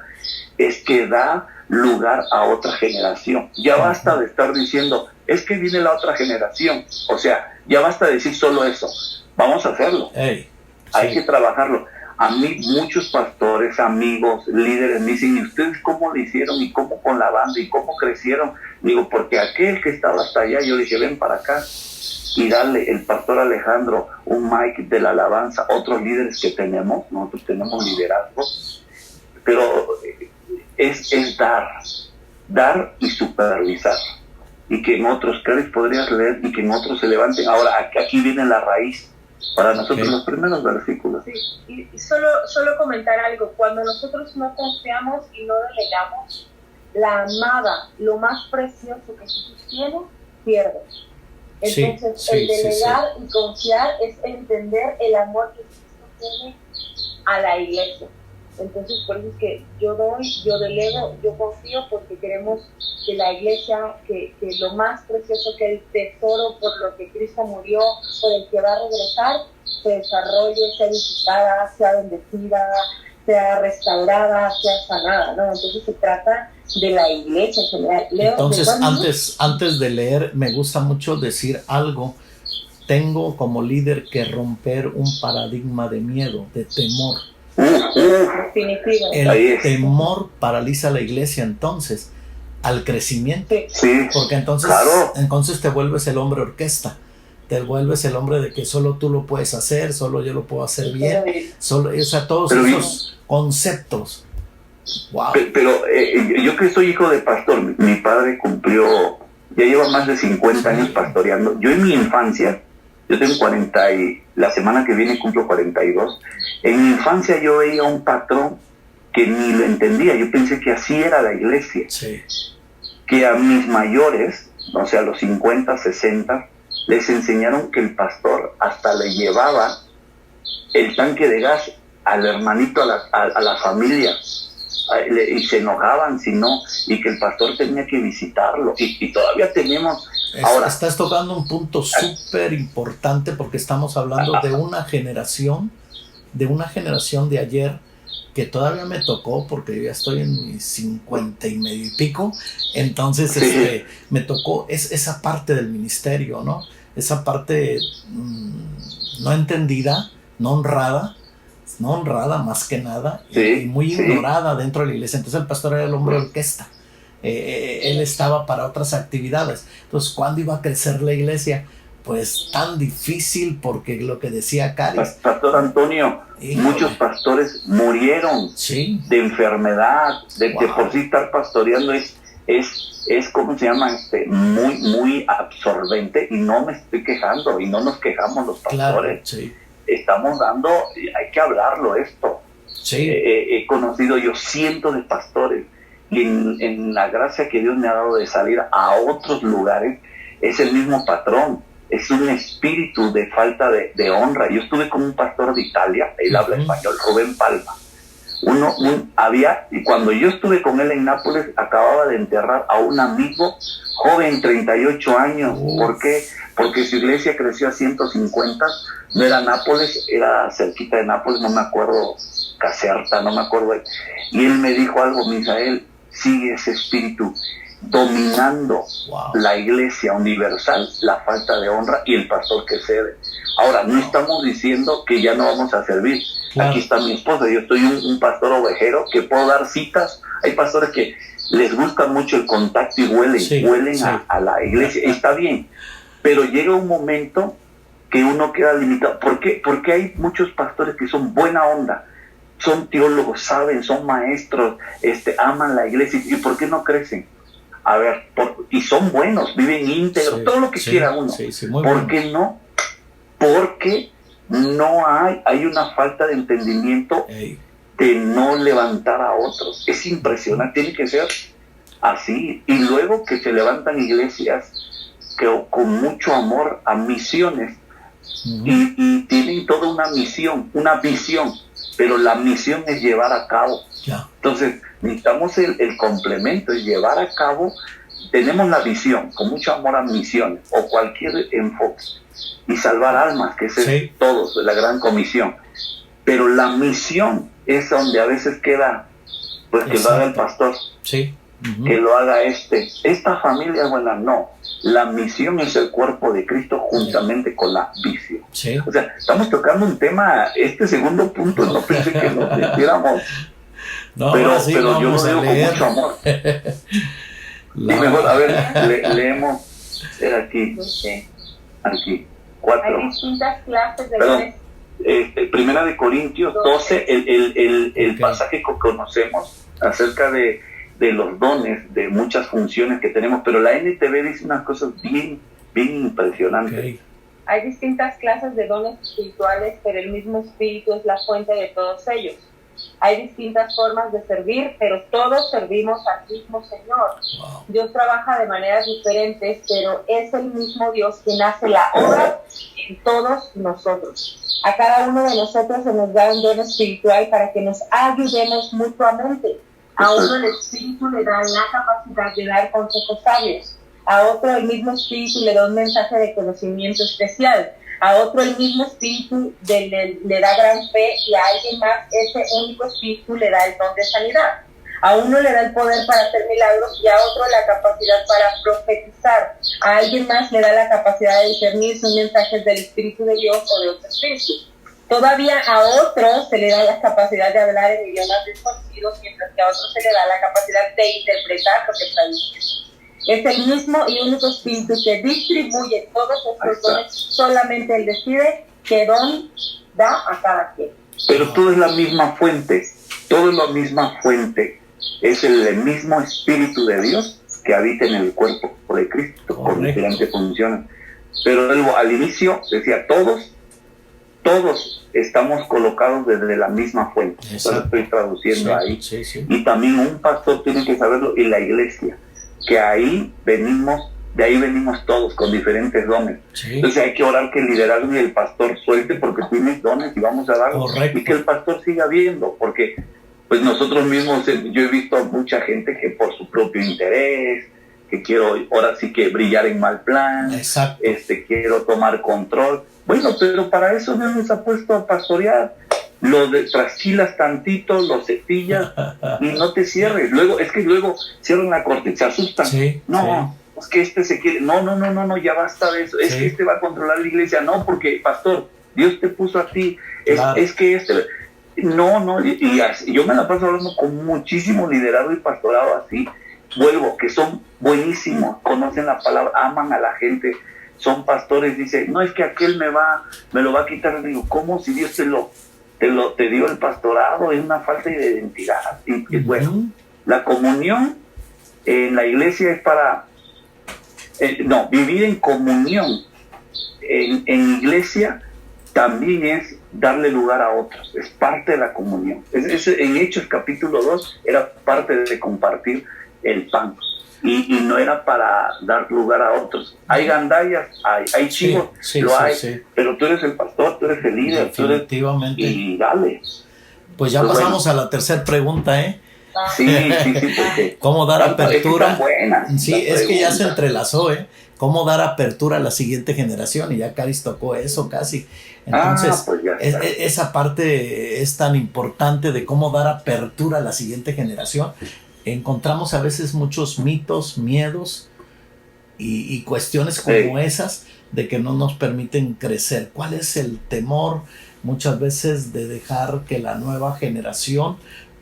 Speaker 2: es que da lugar a otra generación. Ya basta de estar diciendo, es que viene la otra generación. O sea, ya basta de decir solo eso. Vamos a hacerlo. Hay que trabajarlo. A mí muchos pastores, amigos, líderes me dicen, ¿y ustedes cómo lo hicieron? ¿Y cómo con la banda? ¿Y cómo crecieron? Digo, porque aquel que estaba hasta allá, yo le dije, ven para acá y dale el pastor Alejandro un mic de la alabanza, otros líderes que tenemos, nosotros tenemos liderazgo, pero es dar y supervisar. Y que en otros, ¿qué les podrías leer? Y que en otros se levanten. Ahora, aquí viene la raíz. Para nosotros los primeros versículos.
Speaker 3: Sí, y solo comentar algo. Cuando nosotros no confiamos y no delegamos, la amada, lo más precioso que Jesús tiene, pierde. Entonces, el delegar y confiar es entender el amor que Cristo tiene a la iglesia. Entonces, por eso es que yo doy, yo delego, yo confío, porque queremos que la iglesia, que lo más precioso, que el tesoro por lo que Cristo murió, por el que va a regresar, se desarrolle, sea visitada, sea bendecida, sea restaurada, sea sanada, ¿no? Entonces se trata de la iglesia en general.
Speaker 1: Entonces, antes de leer, me gusta mucho decir algo. Tengo como líder que romper un paradigma de miedo, de temor. El temor paraliza a la iglesia entonces al crecimiento, porque entonces te vuelves el hombre orquesta, te vuelves el hombre de que solo tú lo puedes hacer, solo yo lo puedo hacer bien, todos esos conceptos. Wow.
Speaker 2: Pero yo que soy hijo de pastor, mi padre ya lleva más de 50 años pastoreando. Yo en mi infancia, yo tengo 40 y la semana que viene cumplo 42. En mi infancia yo veía un patrón que ni lo entendía. Yo pensé que así era la iglesia.
Speaker 1: Sí.
Speaker 2: Que a mis mayores, o sea, a los 50, 60, les enseñaron que el pastor hasta le llevaba el tanque de gas al hermanito, a la familia. Y se enojaban si no, y que el pastor tenía que visitarlo. Y todavía tenemos... Ahora,
Speaker 1: estás tocando un punto súper importante, porque estamos hablando de una generación de ayer que todavía me tocó, porque yo ya estoy en mis 50 y medio y pico. Entonces me tocó esa parte del ministerio, ¿no? Esa parte no entendida, no honrada más que nada, y muy ignorada dentro de la iglesia. Entonces el pastor era el hombre de orquesta. Él estaba para otras actividades. Entonces, ¿cuándo iba a crecer la iglesia? Pues tan difícil, porque lo que decía Cari.
Speaker 2: Pastor Antonio, muchos pastores murieron de enfermedad, de por sí estar pastoreando es ¿cómo se llama? Muy, muy absorbente, y no me estoy quejando, y no nos quejamos los pastores. Claro, estamos dando, hay que hablarlo esto. He conocido yo cientos de pastores, y en la gracia que Dios me ha dado de salir a otros lugares, es el mismo patrón. Es un espíritu de falta de honra. Yo estuve con un pastor de Italia, él habla español, Rubén Palma. Y cuando yo estuve con él en Nápoles, acababa de enterrar a un amigo joven, 38 años. ¿Por qué? Porque su iglesia creció a 150, no era Nápoles, era cerquita de Nápoles, no me acuerdo, Caserta, no me acuerdo. Y él me dijo algo: Misael, sigue ese espíritu dominando la iglesia universal, la falta de honra y el pastor que cede. Ahora, no estamos diciendo que ya no vamos a servir. Claro. Aquí está mi esposa, yo estoy un pastor ovejero que puedo dar citas. Hay pastores que les gusta mucho el contacto y huelen a la iglesia. Está bien, pero llega un momento que uno queda limitado. ¿Por qué? Porque hay muchos pastores que son buena onda, son teólogos, saben, son maestros, aman la iglesia. ¿Y por qué no crecen? A ver, y son buenos, viven íntegros, todo lo que quiera uno. ¿Por qué no? Porque no hay una falta de entendimiento de no levantar a otros. Es impresionante, tiene que ser así. Y luego que se levantan iglesias que con mucho amor a misiones, y tienen toda una misión, una visión, pero la misión es llevar a cabo. Entonces necesitamos el complemento, es llevar a cabo. Tenemos la visión, con mucho amor a misiones o cualquier enfoque, y salvar almas, que es todo, la gran comisión. Pero la misión es donde a veces queda, pues que lo haga el pastor. que lo haga esta familia es buena. No, la misión es el cuerpo de Cristo juntamente con la visión.
Speaker 1: Sí.
Speaker 2: O sea, estamos tocando un tema, segundo punto, no pensé que nos metiéramos,
Speaker 1: no,
Speaker 2: pero
Speaker 1: sí,
Speaker 2: yo lo
Speaker 1: vamos a
Speaker 2: digo con
Speaker 1: leer.
Speaker 2: mucho amor. Y mejor, a ver, leemos aquí, aquí, 4.
Speaker 3: Hay distintas clases de
Speaker 2: Perdón.
Speaker 3: dones.
Speaker 2: Primera de Corintios 12, el pasaje que conocemos acerca de los dones, de muchas funciones que tenemos, pero la NTV dice unas cosas bien impresionantes.
Speaker 1: Okay.
Speaker 3: Hay distintas clases de dones espirituales, pero el mismo Espíritu es la fuente de todos ellos. Hay distintas formas de servir, pero todos servimos al mismo Señor.
Speaker 1: Wow.
Speaker 3: Dios trabaja de maneras diferentes, pero es el mismo Dios quien hace la obra en todos nosotros. A cada uno de nosotros se nos da un don espiritual para que nos ayudemos mutuamente. A uno el Espíritu le da la capacidad de dar consejos sabios. A otro el mismo Espíritu le da un mensaje de conocimiento especial. A otro el mismo Espíritu le da gran fe, y a alguien más ese único Espíritu le da el don de sanidad. A uno le da el poder para hacer milagros y a otro la capacidad para profetizar. A alguien más le da la capacidad de discernir sus mensajes del Espíritu de Dios o de otro Espíritu. Todavía a otro se le da la capacidad de hablar en idiomas desconocidos, mientras que a otro se le da la capacidad de interpretar lo que está diciendo. Es el mismo y único Espíritu que distribuye todos estos dones, solamente Él decide qué don da a cada quien.
Speaker 2: Pero todo es la misma fuente, todo es la misma fuente, es el mismo Espíritu de Dios que habita en el cuerpo de Cristo, con diferentes funciones. Pero luego al inicio decía, todos estamos colocados desde la misma fuente. Eso estoy traduciendo ahí.
Speaker 1: Sí.
Speaker 2: Y también un pastor tiene que saberlo, y la iglesia, que de ahí venimos todos con diferentes dones.
Speaker 1: Sí.
Speaker 2: Entonces hay que orar que el liderazgo y el pastor suelte, porque tienes dones y vamos a darlos.
Speaker 1: Correcto.
Speaker 2: Y que el pastor siga viendo, porque pues nosotros mismos, yo he visto a mucha gente que por su propio interés, que quiero ahora sí que brillar en mal plan,
Speaker 1: Exacto.
Speaker 2: Quiero tomar control. Bueno, pero para eso Dios nos ha puesto a pastorear. Lo trasquilas tantito, lo cepillas y no te cierres. Luego cierran la corte, se asustan.
Speaker 1: Sí,
Speaker 2: no, es que se quiere. No, ya basta de eso. Es que va a controlar la iglesia. No, porque, pastor, Dios te puso a ti.
Speaker 1: Claro.
Speaker 2: Es que No, y yo me la paso hablando con muchísimo liderazgo y pastorado así. Vuelvo, que son buenísimos, conocen la palabra, aman a la gente, son pastores. Dice, no, es que aquel me lo va a quitar. Digo, ¿cómo? Si Dios te dio el pastorado, es una falta de identidad. Y bueno, la comunión en la iglesia es para vivir en comunión en iglesia también es darle lugar a otros, es parte de la comunión. En Hechos capítulo 2 era parte de compartir el pan, y no era para dar lugar a otros. Hay gandallas, hay chivos, hay, pero tú eres el pastor, tú eres el líder,
Speaker 1: definitivamente.
Speaker 2: Y dale.
Speaker 1: Pues ya pasamos a la tercera pregunta, ¿eh?
Speaker 2: Sí, porque
Speaker 1: ¿cómo dar apertura?
Speaker 2: Es
Speaker 1: que ya se entrelazó, ¿eh? ¿Cómo dar apertura a la siguiente generación? Y ya Caris tocó eso casi. Entonces,
Speaker 2: pues
Speaker 1: esa parte es tan importante de cómo dar apertura a la siguiente generación. Encontramos a veces muchos mitos, miedos y cuestiones como esas de que no nos permiten crecer. ¿Cuál es el temor muchas veces de dejar que la nueva generación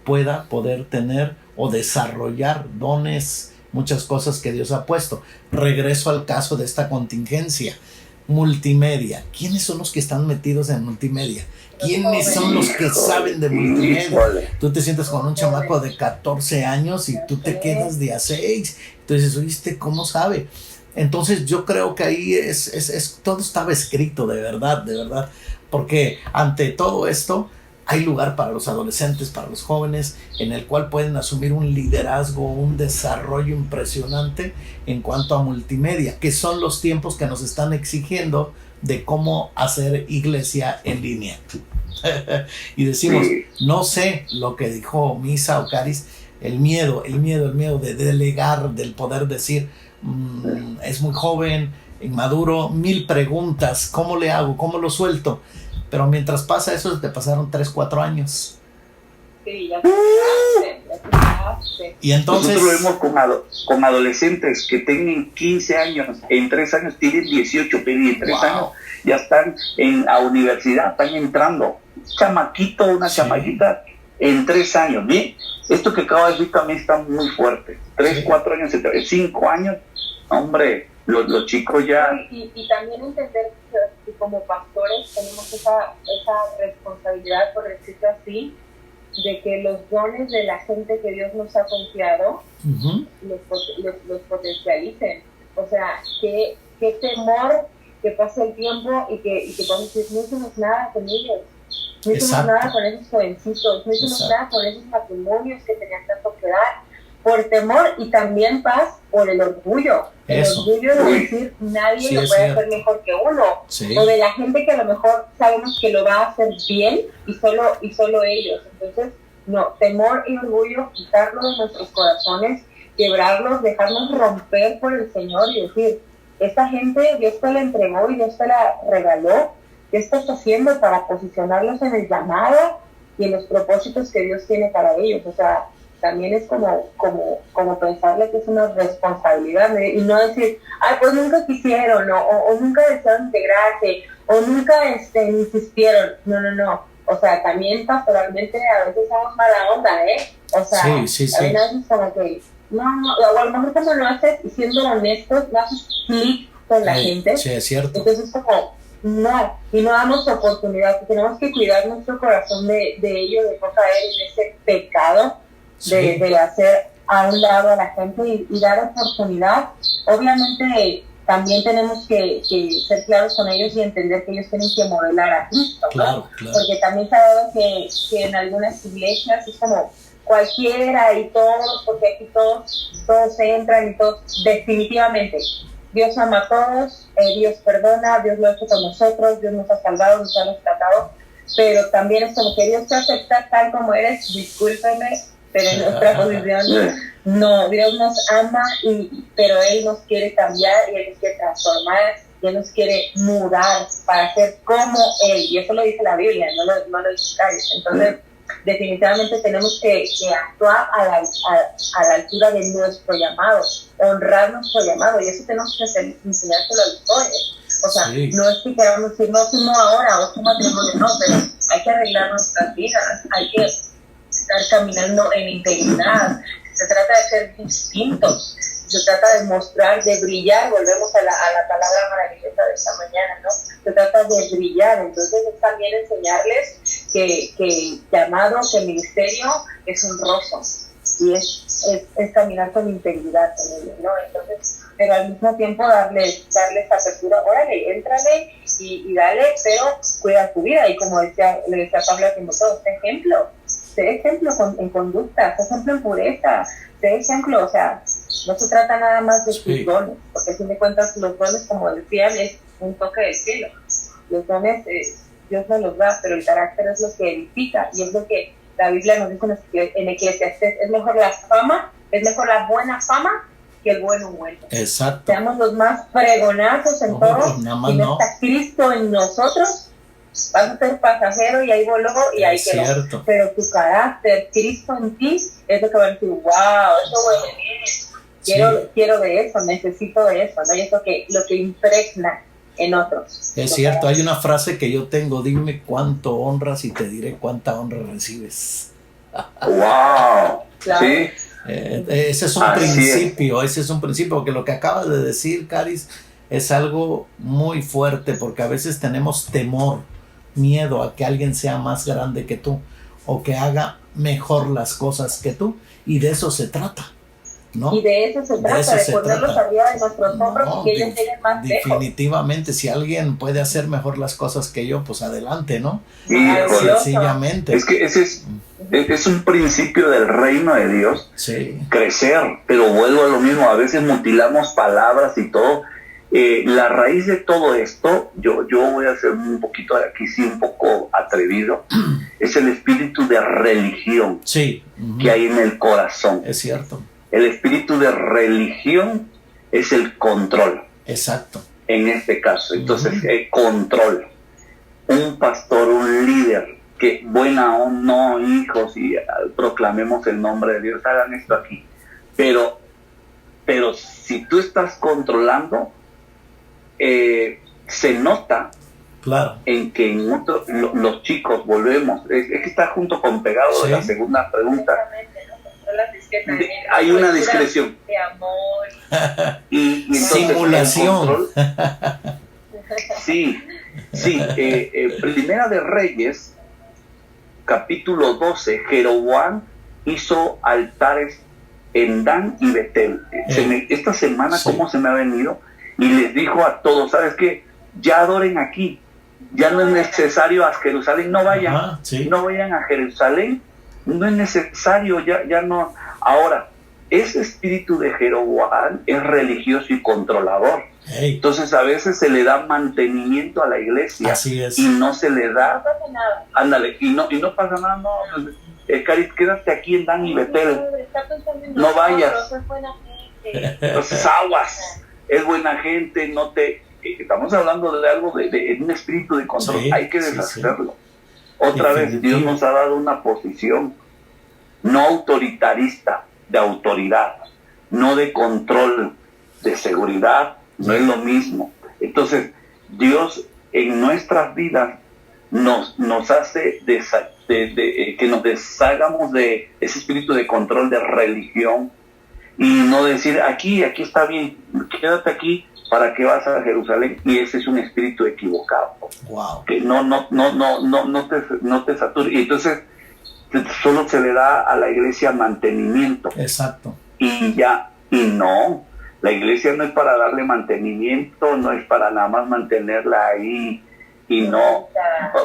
Speaker 1: pueda poder tener o desarrollar dones, muchas cosas que Dios ha puesto? Regreso al caso de esta contingencia. Multimedia. ¿Quiénes son los que están metidos en multimedia? ¿Quiénes son los que saben de multimedia? Tú te sientas con un chamaco de 14 años y tú te quedas de a 6. Entonces, ¿oíste cómo sabe? Entonces yo creo que ahí todo estaba escrito de verdad, porque ante todo esto hay lugar para los adolescentes, para los jóvenes, en el cual pueden asumir un liderazgo, un desarrollo impresionante en cuanto a multimedia, que son los tiempos que nos están exigiendo de cómo hacer iglesia en línea. Y decimos, no sé lo que dijo Misa o Caris, el miedo de delegar, del poder decir, es muy joven, inmaduro, 1000 preguntas, ¿cómo le hago? ¿Cómo lo suelto? Pero mientras pasa eso, te pasaron 3-4 años.
Speaker 3: Sí, ya
Speaker 1: Y entonces
Speaker 2: nosotros lo vemos con adolescentes que tienen 15 años, en 3 años tienen 18, pero en 3 años ya están a universidad, están entrando. Chamaquito, una chamaquita en 3 años. Bien, esto que acabo de decir también está muy fuerte. 3, 4 años, 5 años, hombre, los chicos ya...
Speaker 3: Y también entender que como pastores tenemos esa responsabilidad, por decirlo así, de que los dones de la gente que Dios nos ha confiado los potencialicen. O sea, qué temor que pase el tiempo y que podamos decir, no hicimos nada con ellos, no hicimos nada con esos jovencitos, no hicimos nada con esos matrimonios que tenían tanto que dar, por temor y también paz por el orgullo. El orgullo de decir nadie lo puede hacer mejor que uno, o de la gente que a lo mejor sabemos que lo va a hacer bien y solo ellos. Entonces, no, temor y orgullo, quitarlo de nuestros corazones, quebrarlos, dejarnos romper por el Señor y decir, esta gente Dios te la entregó y Dios te la regaló. ¿Qué estás haciendo para posicionarlos en el llamado y en los propósitos que Dios tiene para ellos? O sea, también es como pensarle que es una responsabilidad, y no decir, ay, pues nunca quisieron, o nunca desearon integrarse, o nunca insistieron. No. O sea, también pastoralmente a veces somos mala onda, O sea, a veces como que, no, o a lo mejor como lo haces, y siendo honestos, no haces clic con la gente.
Speaker 1: Sí, es cierto.
Speaker 3: Entonces como, no, y no damos oportunidad, tenemos que cuidar nuestro corazón de ello, de no caer en ese pecado, de hacer a un lado a la gente y dar oportunidad. Obviamente también tenemos que ser claros con ellos y entender que ellos tienen que modelar a Cristo,
Speaker 1: claro.
Speaker 3: Porque también se ha dado que en algunas iglesias es como cualquiera y todos, porque aquí todos entran y todos, definitivamente Dios ama a todos, Dios perdona, Dios lo ha hecho con nosotros, Dios nos ha salvado, nos ha rescatado, pero también es como que Dios te acepta tal como eres, discúlpeme, pero en nuestra posición no, Dios nos ama, pero Él nos quiere cambiar y Él nos quiere transformar y Él nos quiere mudar para ser como Él, y eso lo dice la Biblia, no lo dice Cádiz. Entonces definitivamente tenemos que actuar a la altura de nuestro llamado, honrar nuestro llamado, y eso tenemos que enseñárselo a los jóvenes. O sea, no es que queramos decir, no ahora, otro matrimonio, no, pero hay que arreglar nuestras vidas, hay que estar caminando en integridad. Se trata de ser distintos, se trata de mostrar, de brillar. Volvemos a la palabra maravillosa de esta mañana, ¿no? Se trata de brillar. Entonces es también enseñarles que llamado, que el ministerio es honroso y es caminar con integridad con ellos, ¿no? Entonces, pero al mismo tiempo darles apertura, órale, éntrale y dale, pero cuida tu vida. Y como le decía Pablo a Timoteo, sé ejemplo en conducta, sé ejemplo en pureza, sé ejemplo, o sea, no se trata nada más de tus dones, porque si me cuentas los dones, como decían, es un toque del cielo. Los dones Dios nos los da, pero el carácter es lo que edifica, y es lo que la Biblia nos dice en Eclesiastés, es mejor la buena fama que el buen ungüento.
Speaker 1: Exacto.
Speaker 3: Seamos los más fregonazos en todo, y no está Cristo en nosotros, vas a ser pasajero y ahí voló y ahí quedó. Pero tu carácter, Cristo en ti, es lo que va a decir, wow, eso huele bien, quiero de eso, necesito de eso, ¿no? Y es lo que impregna en otros.
Speaker 1: Es cierto, hay una frase que yo tengo, dime cuánto honras y te diré cuánta honra recibes.
Speaker 2: Wow,
Speaker 3: claro.
Speaker 2: Sí.
Speaker 1: Ese es un principio, porque lo que acabas de decir, Caris, es algo muy fuerte, porque a veces tenemos temor, miedo a que alguien sea más grande que tú o que haga mejor las cosas que tú, y de eso se trata, ¿no?
Speaker 3: Y de eso se trata, de ponerlos arriba de nuestros hombros y que ellos lleguen más lejos.
Speaker 1: Definitivamente, si alguien puede hacer mejor las cosas que yo, pues adelante, ¿no?
Speaker 2: Sí,
Speaker 1: sencillamente.
Speaker 2: Es que ese es un principio del reino de Dios, crecer, pero vuelvo a lo mismo, a veces mutilamos palabras y todo. La raíz de todo esto, yo voy a ser un poquito aquí, sí, un poco atrevido, es el espíritu de religión que hay en el corazón.
Speaker 1: Es cierto.
Speaker 2: El espíritu de religión es el control.
Speaker 1: Exacto.
Speaker 2: En este caso, entonces, el control. Un pastor, un líder que buena o no, hijos, y proclamemos el nombre de Dios, hagan esto aquí. Pero si tú estás controlando, se nota,
Speaker 1: claro,
Speaker 2: en que los chicos volvemos, es que está junto con pegado, sí, de la segunda pregunta. Hay una discreción
Speaker 3: de amor
Speaker 2: y entonces
Speaker 1: simulación.
Speaker 2: Sí, Primera de Reyes, capítulo 12, Jeroboam hizo altares en Dan y Betel. Esta semana, sí, cómo se me ha venido, y les dijo a todos, ¿sabes qué? Ya adoren aquí, ya no es necesario a Jerusalén, no vayan, sí, no vayan a Jerusalén, no es necesario, ya no. Ahora, ese espíritu de Jeroboam es religioso y controlador. Hey. Entonces a veces se le da mantenimiento a la iglesia.
Speaker 1: Así es.
Speaker 2: Y no se le da,
Speaker 3: no pasa nada.
Speaker 2: Ándale, y no pasa nada, no. Caris, quédate aquí en Dan y Betel, no vayas. Entonces aguas, es buena gente, no te... Estamos hablando de algo, de un espíritu de control, sí, hay que deshacerlo. Sí. Otra vez, Dios nos ha dado una posición no autoritarista, de autoridad, no de control, de seguridad, no es lo mismo. Entonces, Dios en nuestras vidas nos hace que nos deshagamos de ese espíritu de control, de religión, y no decir, aquí está bien, quédate aquí, ¿para qué vas a Jerusalén? Y ese es un espíritu equivocado.
Speaker 1: Wow.
Speaker 2: Que no te sature. Y entonces solo se le da a la iglesia mantenimiento.
Speaker 1: Exacto.
Speaker 2: Y no, la iglesia no es para darle mantenimiento, no es para nada más mantenerla ahí y no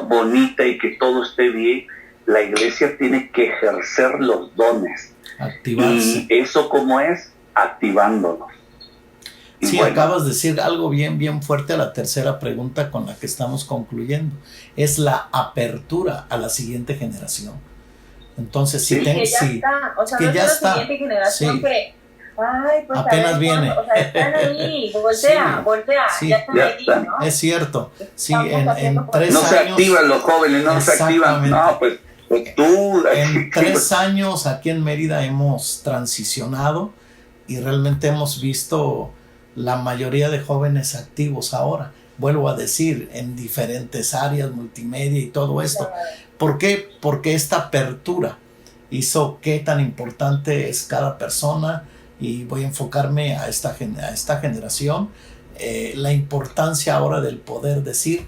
Speaker 2: bonita y que todo esté bien. La iglesia tiene que ejercer los dones.
Speaker 1: Activarse.
Speaker 2: Y eso, ¿cómo es? Activándolos. Y
Speaker 1: sí, bueno, acabas de decir algo bien fuerte a la tercera pregunta con la que estamos concluyendo. Es la apertura a la siguiente generación. Entonces,
Speaker 3: sí, que ya está. O sea, que no ya está. La siguiente generación, sí, que ay, pues
Speaker 1: apenas viene.
Speaker 3: O sea, están ahí, voltea,
Speaker 2: sí,
Speaker 3: ya están ahí, ¿no?
Speaker 1: Es cierto. Sí, en 3 años.
Speaker 2: No se activan los jóvenes, no se activan. No, pues tú.
Speaker 1: En 3 años aquí en Mérida hemos transicionado y realmente hemos visto la mayoría de jóvenes activos ahora. Vuelvo a decir, en diferentes áreas, multimedia y todo esto. ¿Por qué? Porque esta apertura hizo qué tan importante es cada persona, y voy a enfocarme a esta generación, la importancia ahora del poder decir,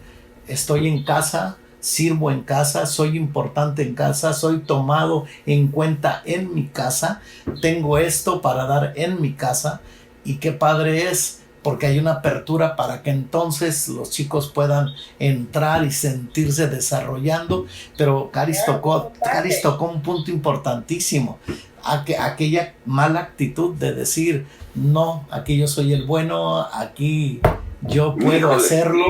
Speaker 1: estoy en casa, sirvo en casa, soy importante en casa, soy tomado en cuenta en mi casa, tengo esto para dar en mi casa, y qué padre es, porque hay una apertura para que entonces los chicos puedan entrar y sentirse desarrollando. Pero Caris tocó un punto importantísimo, aquella mala actitud de decir, no, aquí yo soy el bueno, aquí yo puedo hacerlo.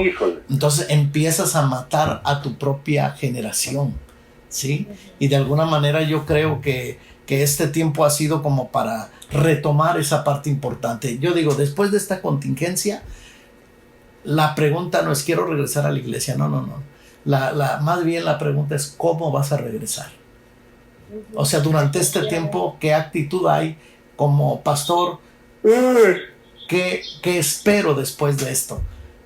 Speaker 1: Entonces empiezas a matar a tu propia generación, ¿sí? Y de alguna manera yo creo que este tiempo ha sido como para retomar esa parte importante. Yo digo, después de esta contingencia, la pregunta no es quiero regresar a la iglesia, no. Más bien la pregunta es ¿cómo vas a regresar? O sea, durante este tiempo, ¿qué actitud hay como pastor? ¿Qué espero después de esto?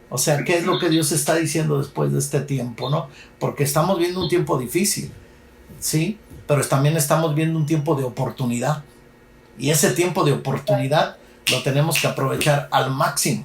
Speaker 1: O sea, ¿qué es lo que Dios está diciendo después de este tiempo, no? Porque estamos viendo un tiempo difícil, ¿sí? Pero también estamos viendo un tiempo de oportunidad. Y ese tiempo de oportunidad lo tenemos que aprovechar al máximo.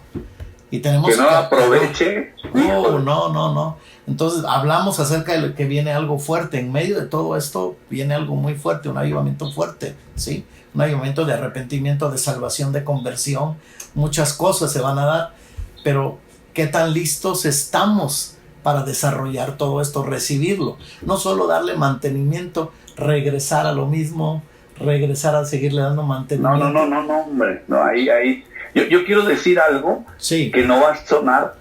Speaker 1: Y tenemos
Speaker 2: que no aproveche.
Speaker 1: No. Entonces hablamos acerca de que viene algo fuerte. En medio de todo esto viene algo muy fuerte, un avivamiento fuerte, ¿sí? Un avivamiento de arrepentimiento, de salvación, de conversión. Muchas cosas se van a dar. Pero ¿qué tan listos estamos para desarrollar todo esto, recibirlo? No solo darle mantenimiento, regresar a lo mismo, regresar a seguirle dando mantenimiento.
Speaker 2: No, hombre, no, ahí. Yo quiero decir algo,
Speaker 1: sí,
Speaker 2: que no va a sonar.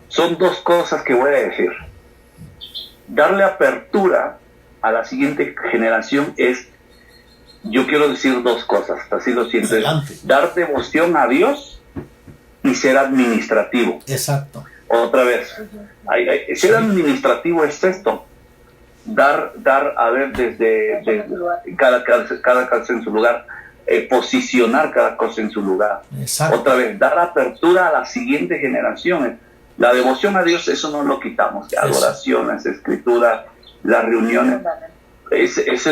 Speaker 2: Son 2 cosas que voy a decir. Darle apertura a la siguiente generación es, yo quiero decir 2 cosas, así lo siento. Dar devoción a Dios y ser administrativo.
Speaker 1: Exacto.
Speaker 2: Otra vez, ser administrativo es esto. dar, a ver, desde cada cosa en su lugar, posicionar cada cosa en su lugar.
Speaker 1: Exacto.
Speaker 2: Otra vez, dar apertura a las siguientes generaciones. La devoción a Dios, eso no lo quitamos. Adoraciones, escritura, las reuniones, ese es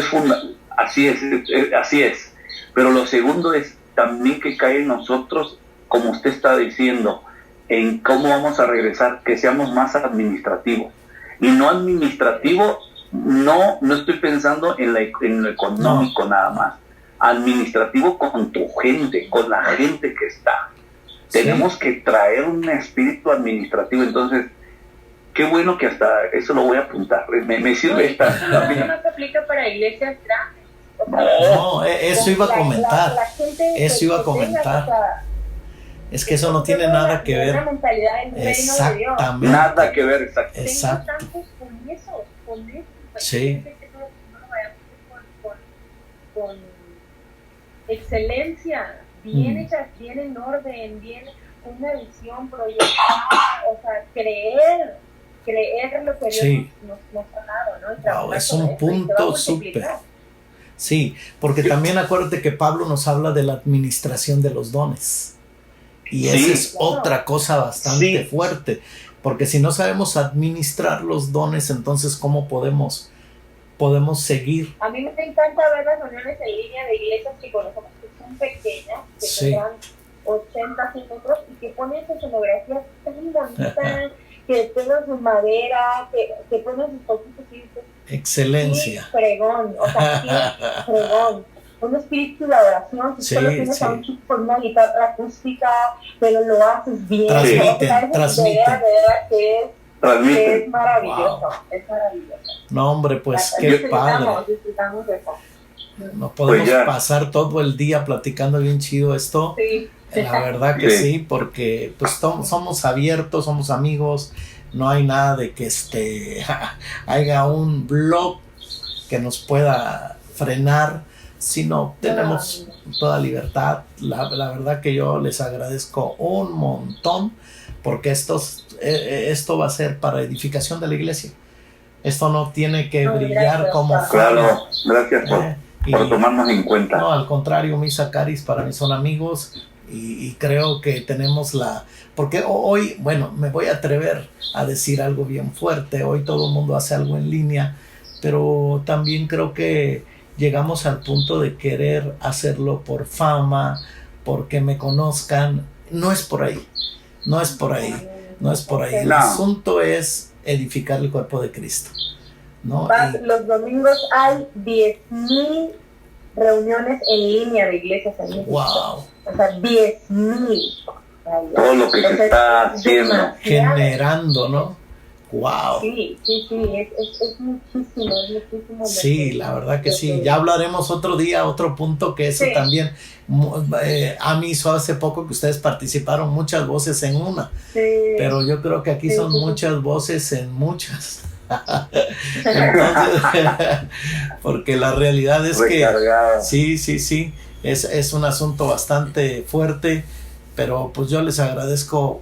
Speaker 2: así es. Pero lo segundo es también que cae en nosotros, como usted está diciendo, en cómo vamos a regresar, que seamos más administrativos. Y no administrativo, no estoy pensando en lo económico nada más. Administrativo con tu gente, con la gente que está. Tenemos que traer un espíritu administrativo. Entonces, qué bueno que hasta eso lo voy a apuntar. Me sirve esta.
Speaker 3: Eso no se aplica para iglesias grandes.
Speaker 1: No, eso iba a comentar. Eso iba a comentar. Es que eso no tiene nada que ver.
Speaker 3: Exactamente.
Speaker 2: Nada que ver, exacto.
Speaker 3: Tengo tantos con eso.
Speaker 1: Sí.
Speaker 3: Con excelencia, bien hechas, bien en orden, bien una visión proyectada, o sea, creer lo que Dios nos ha dado, ¿no?
Speaker 1: Wow, es un punto súper. Sí, porque también acuérdate que Pablo nos habla de la administración de los dones. Y esa es otra cosa bastante fuerte, porque si no sabemos administrar los dones, entonces ¿cómo podemos seguir?
Speaker 3: A mí me encanta ver las reuniones en línea de iglesias que conocemos que son pequeñas, que tendrán 80 metros y que ponen su escenografía tan bonita, que ponen su madera, que ponen sus poquitos y dices,
Speaker 1: excelencia.
Speaker 3: Sí, fregón, o sea, sí, fregón. Un espíritu de adoración, si solo tienes a un chico con una guitarra acústica, pero lo haces bien.
Speaker 1: Transmiten.
Speaker 3: Que es maravilloso, es maravilloso.
Speaker 1: No, hombre, pues qué padre.
Speaker 3: Disfrutamos de eso.
Speaker 1: Nos podemos pasar todo el día platicando bien chido esto.
Speaker 3: Sí.
Speaker 1: La verdad que sí, porque pues somos abiertos, somos amigos, no hay nada de que haya un blog que nos pueda frenar, sino tenemos toda libertad. La verdad que yo les agradezco un montón, porque esto va a ser para edificación de la iglesia. Esto no tiene que brillar como
Speaker 2: claro, gracias por tomarnos en cuenta.
Speaker 1: No, al contrario, Misa Caris para mí son amigos y creo que tenemos porque hoy, bueno, me voy a atrever a decir algo bien fuerte. Hoy todo el mundo hace algo en línea, pero también creo que llegamos al punto de querer hacerlo por fama, porque me conozcan. No es por ahí. El asunto es edificar el cuerpo de Cristo, ¿no?
Speaker 3: Los domingos hay 10,000 reuniones en línea de iglesias en México.
Speaker 1: Wow.
Speaker 3: O sea, 10,000.
Speaker 2: Todo lo que se está haciendo.
Speaker 1: Generando, ¿no? Wow.
Speaker 3: Sí, es muchísimo.
Speaker 1: Sí, la verdad que sí. Ya hablaremos otro día, otro punto que eso también. A mí hizo hace poco que ustedes participaron muchas voces en una. Sí. Pero yo creo que aquí son muchas voces en muchas. Entonces, porque la realidad es que sí, es un asunto bastante fuerte, pero pues yo les agradezco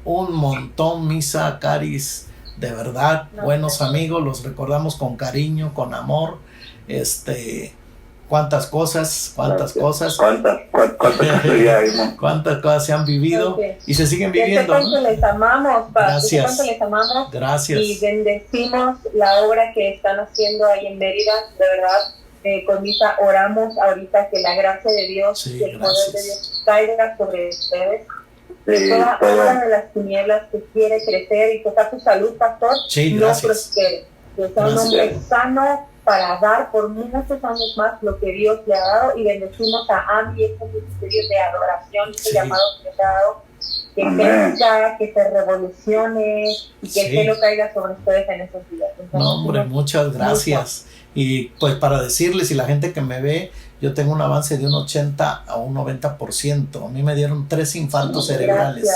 Speaker 1: un montón, Misa, Caris, de verdad, buenos amigos, los recordamos con cariño, con amor, cuántas cosas cuántas cosas se han vivido y se siguen viviendo,
Speaker 3: ¿no? Que les amamos,
Speaker 1: gracias
Speaker 3: y bendecimos la obra que están haciendo ahí en Mérida, de verdad. Con Misa oramos ahorita que la gracia de Dios y el poder de Dios caiga sobre ustedes. Toda obra de las tinieblas que quiere crecer y tocar tu salud, pastor, no prospere. Que sea un hombre sano para dar por muchos años más lo que Dios le ha dado, y bendecimos a Andy, este ministerio de adoración, este llamado que le ha dado, que crezca, que se revolucione y que el cielo caiga sobre ustedes en esos días. Entonces,
Speaker 1: no, hombre, muchas gracias. Y pues para decirles, y la gente que me ve, yo tengo un avance de un 80 a un 90%. A mí me dieron 3 infartos cerebrales.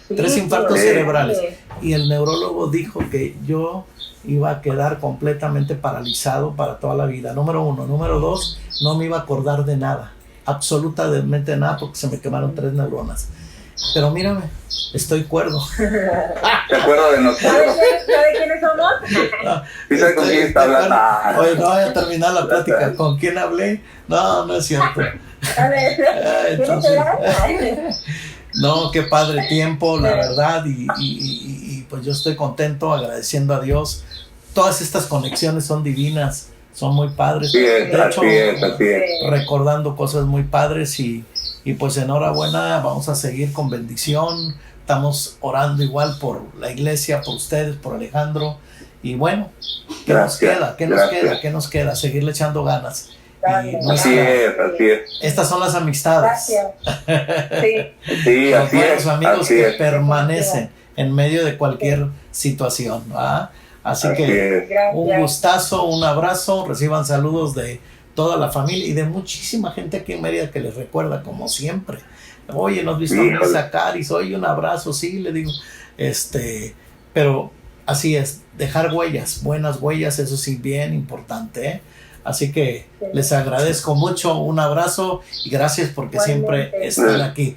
Speaker 1: Tres infartos cerebrales. Y el neurólogo dijo que yo iba a quedar completamente paralizado para toda la vida. Número 1. Número 2, no me iba a acordar de nada. Absolutamente nada, porque se me quemaron 3 neuronas. pero mírame, estoy cuerdo.
Speaker 2: ¿Se acuerda de nosotros?
Speaker 3: ¿Sabe quiénes somos?
Speaker 2: ¿Y sabe con quién está hablando?
Speaker 1: Oye, no voy a terminar la plática. ¿Con quién hablé? No, no es cierto.
Speaker 3: A ver,
Speaker 1: Entonces, no, qué padre tiempo, la verdad, y pues yo estoy contento, agradeciendo a Dios. Todas estas conexiones son divinas, son muy padres.
Speaker 2: Sí,
Speaker 1: De hecho,
Speaker 2: así es.
Speaker 1: recordando cosas muy padres y pues enhorabuena, vamos a seguir con bendición. Estamos orando igual por la iglesia, por ustedes, por Alejandro. Y bueno, ¿qué nos queda? ¿Qué nos queda? Seguirle echando ganas. Y
Speaker 2: así es.
Speaker 1: Estas son las amistades.
Speaker 3: Gracias. Sí,
Speaker 1: Los
Speaker 2: así
Speaker 1: buenos
Speaker 2: es.
Speaker 1: amigos
Speaker 2: Así
Speaker 1: que
Speaker 2: es.
Speaker 1: permanecen en medio de cualquier situación, ¿va? Así que un gustazo, un abrazo, reciban saludos de toda la familia y de muchísima gente aquí en Mérida que les recuerda como siempre. Oye, nos visto a Caris, oye, un abrazo, sí, le digo, pero así es, dejar huellas, buenas huellas, eso sí, bien importante, ¿eh? Así que les agradezco mucho, un abrazo y gracias porque siempre están aquí.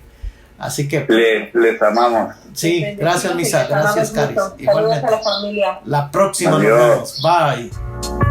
Speaker 1: Así que
Speaker 2: les amamos.
Speaker 1: Sí, gracias Misa, gracias Caris.
Speaker 3: Saludos a la familia.
Speaker 1: La próxima nos vemos. Bye.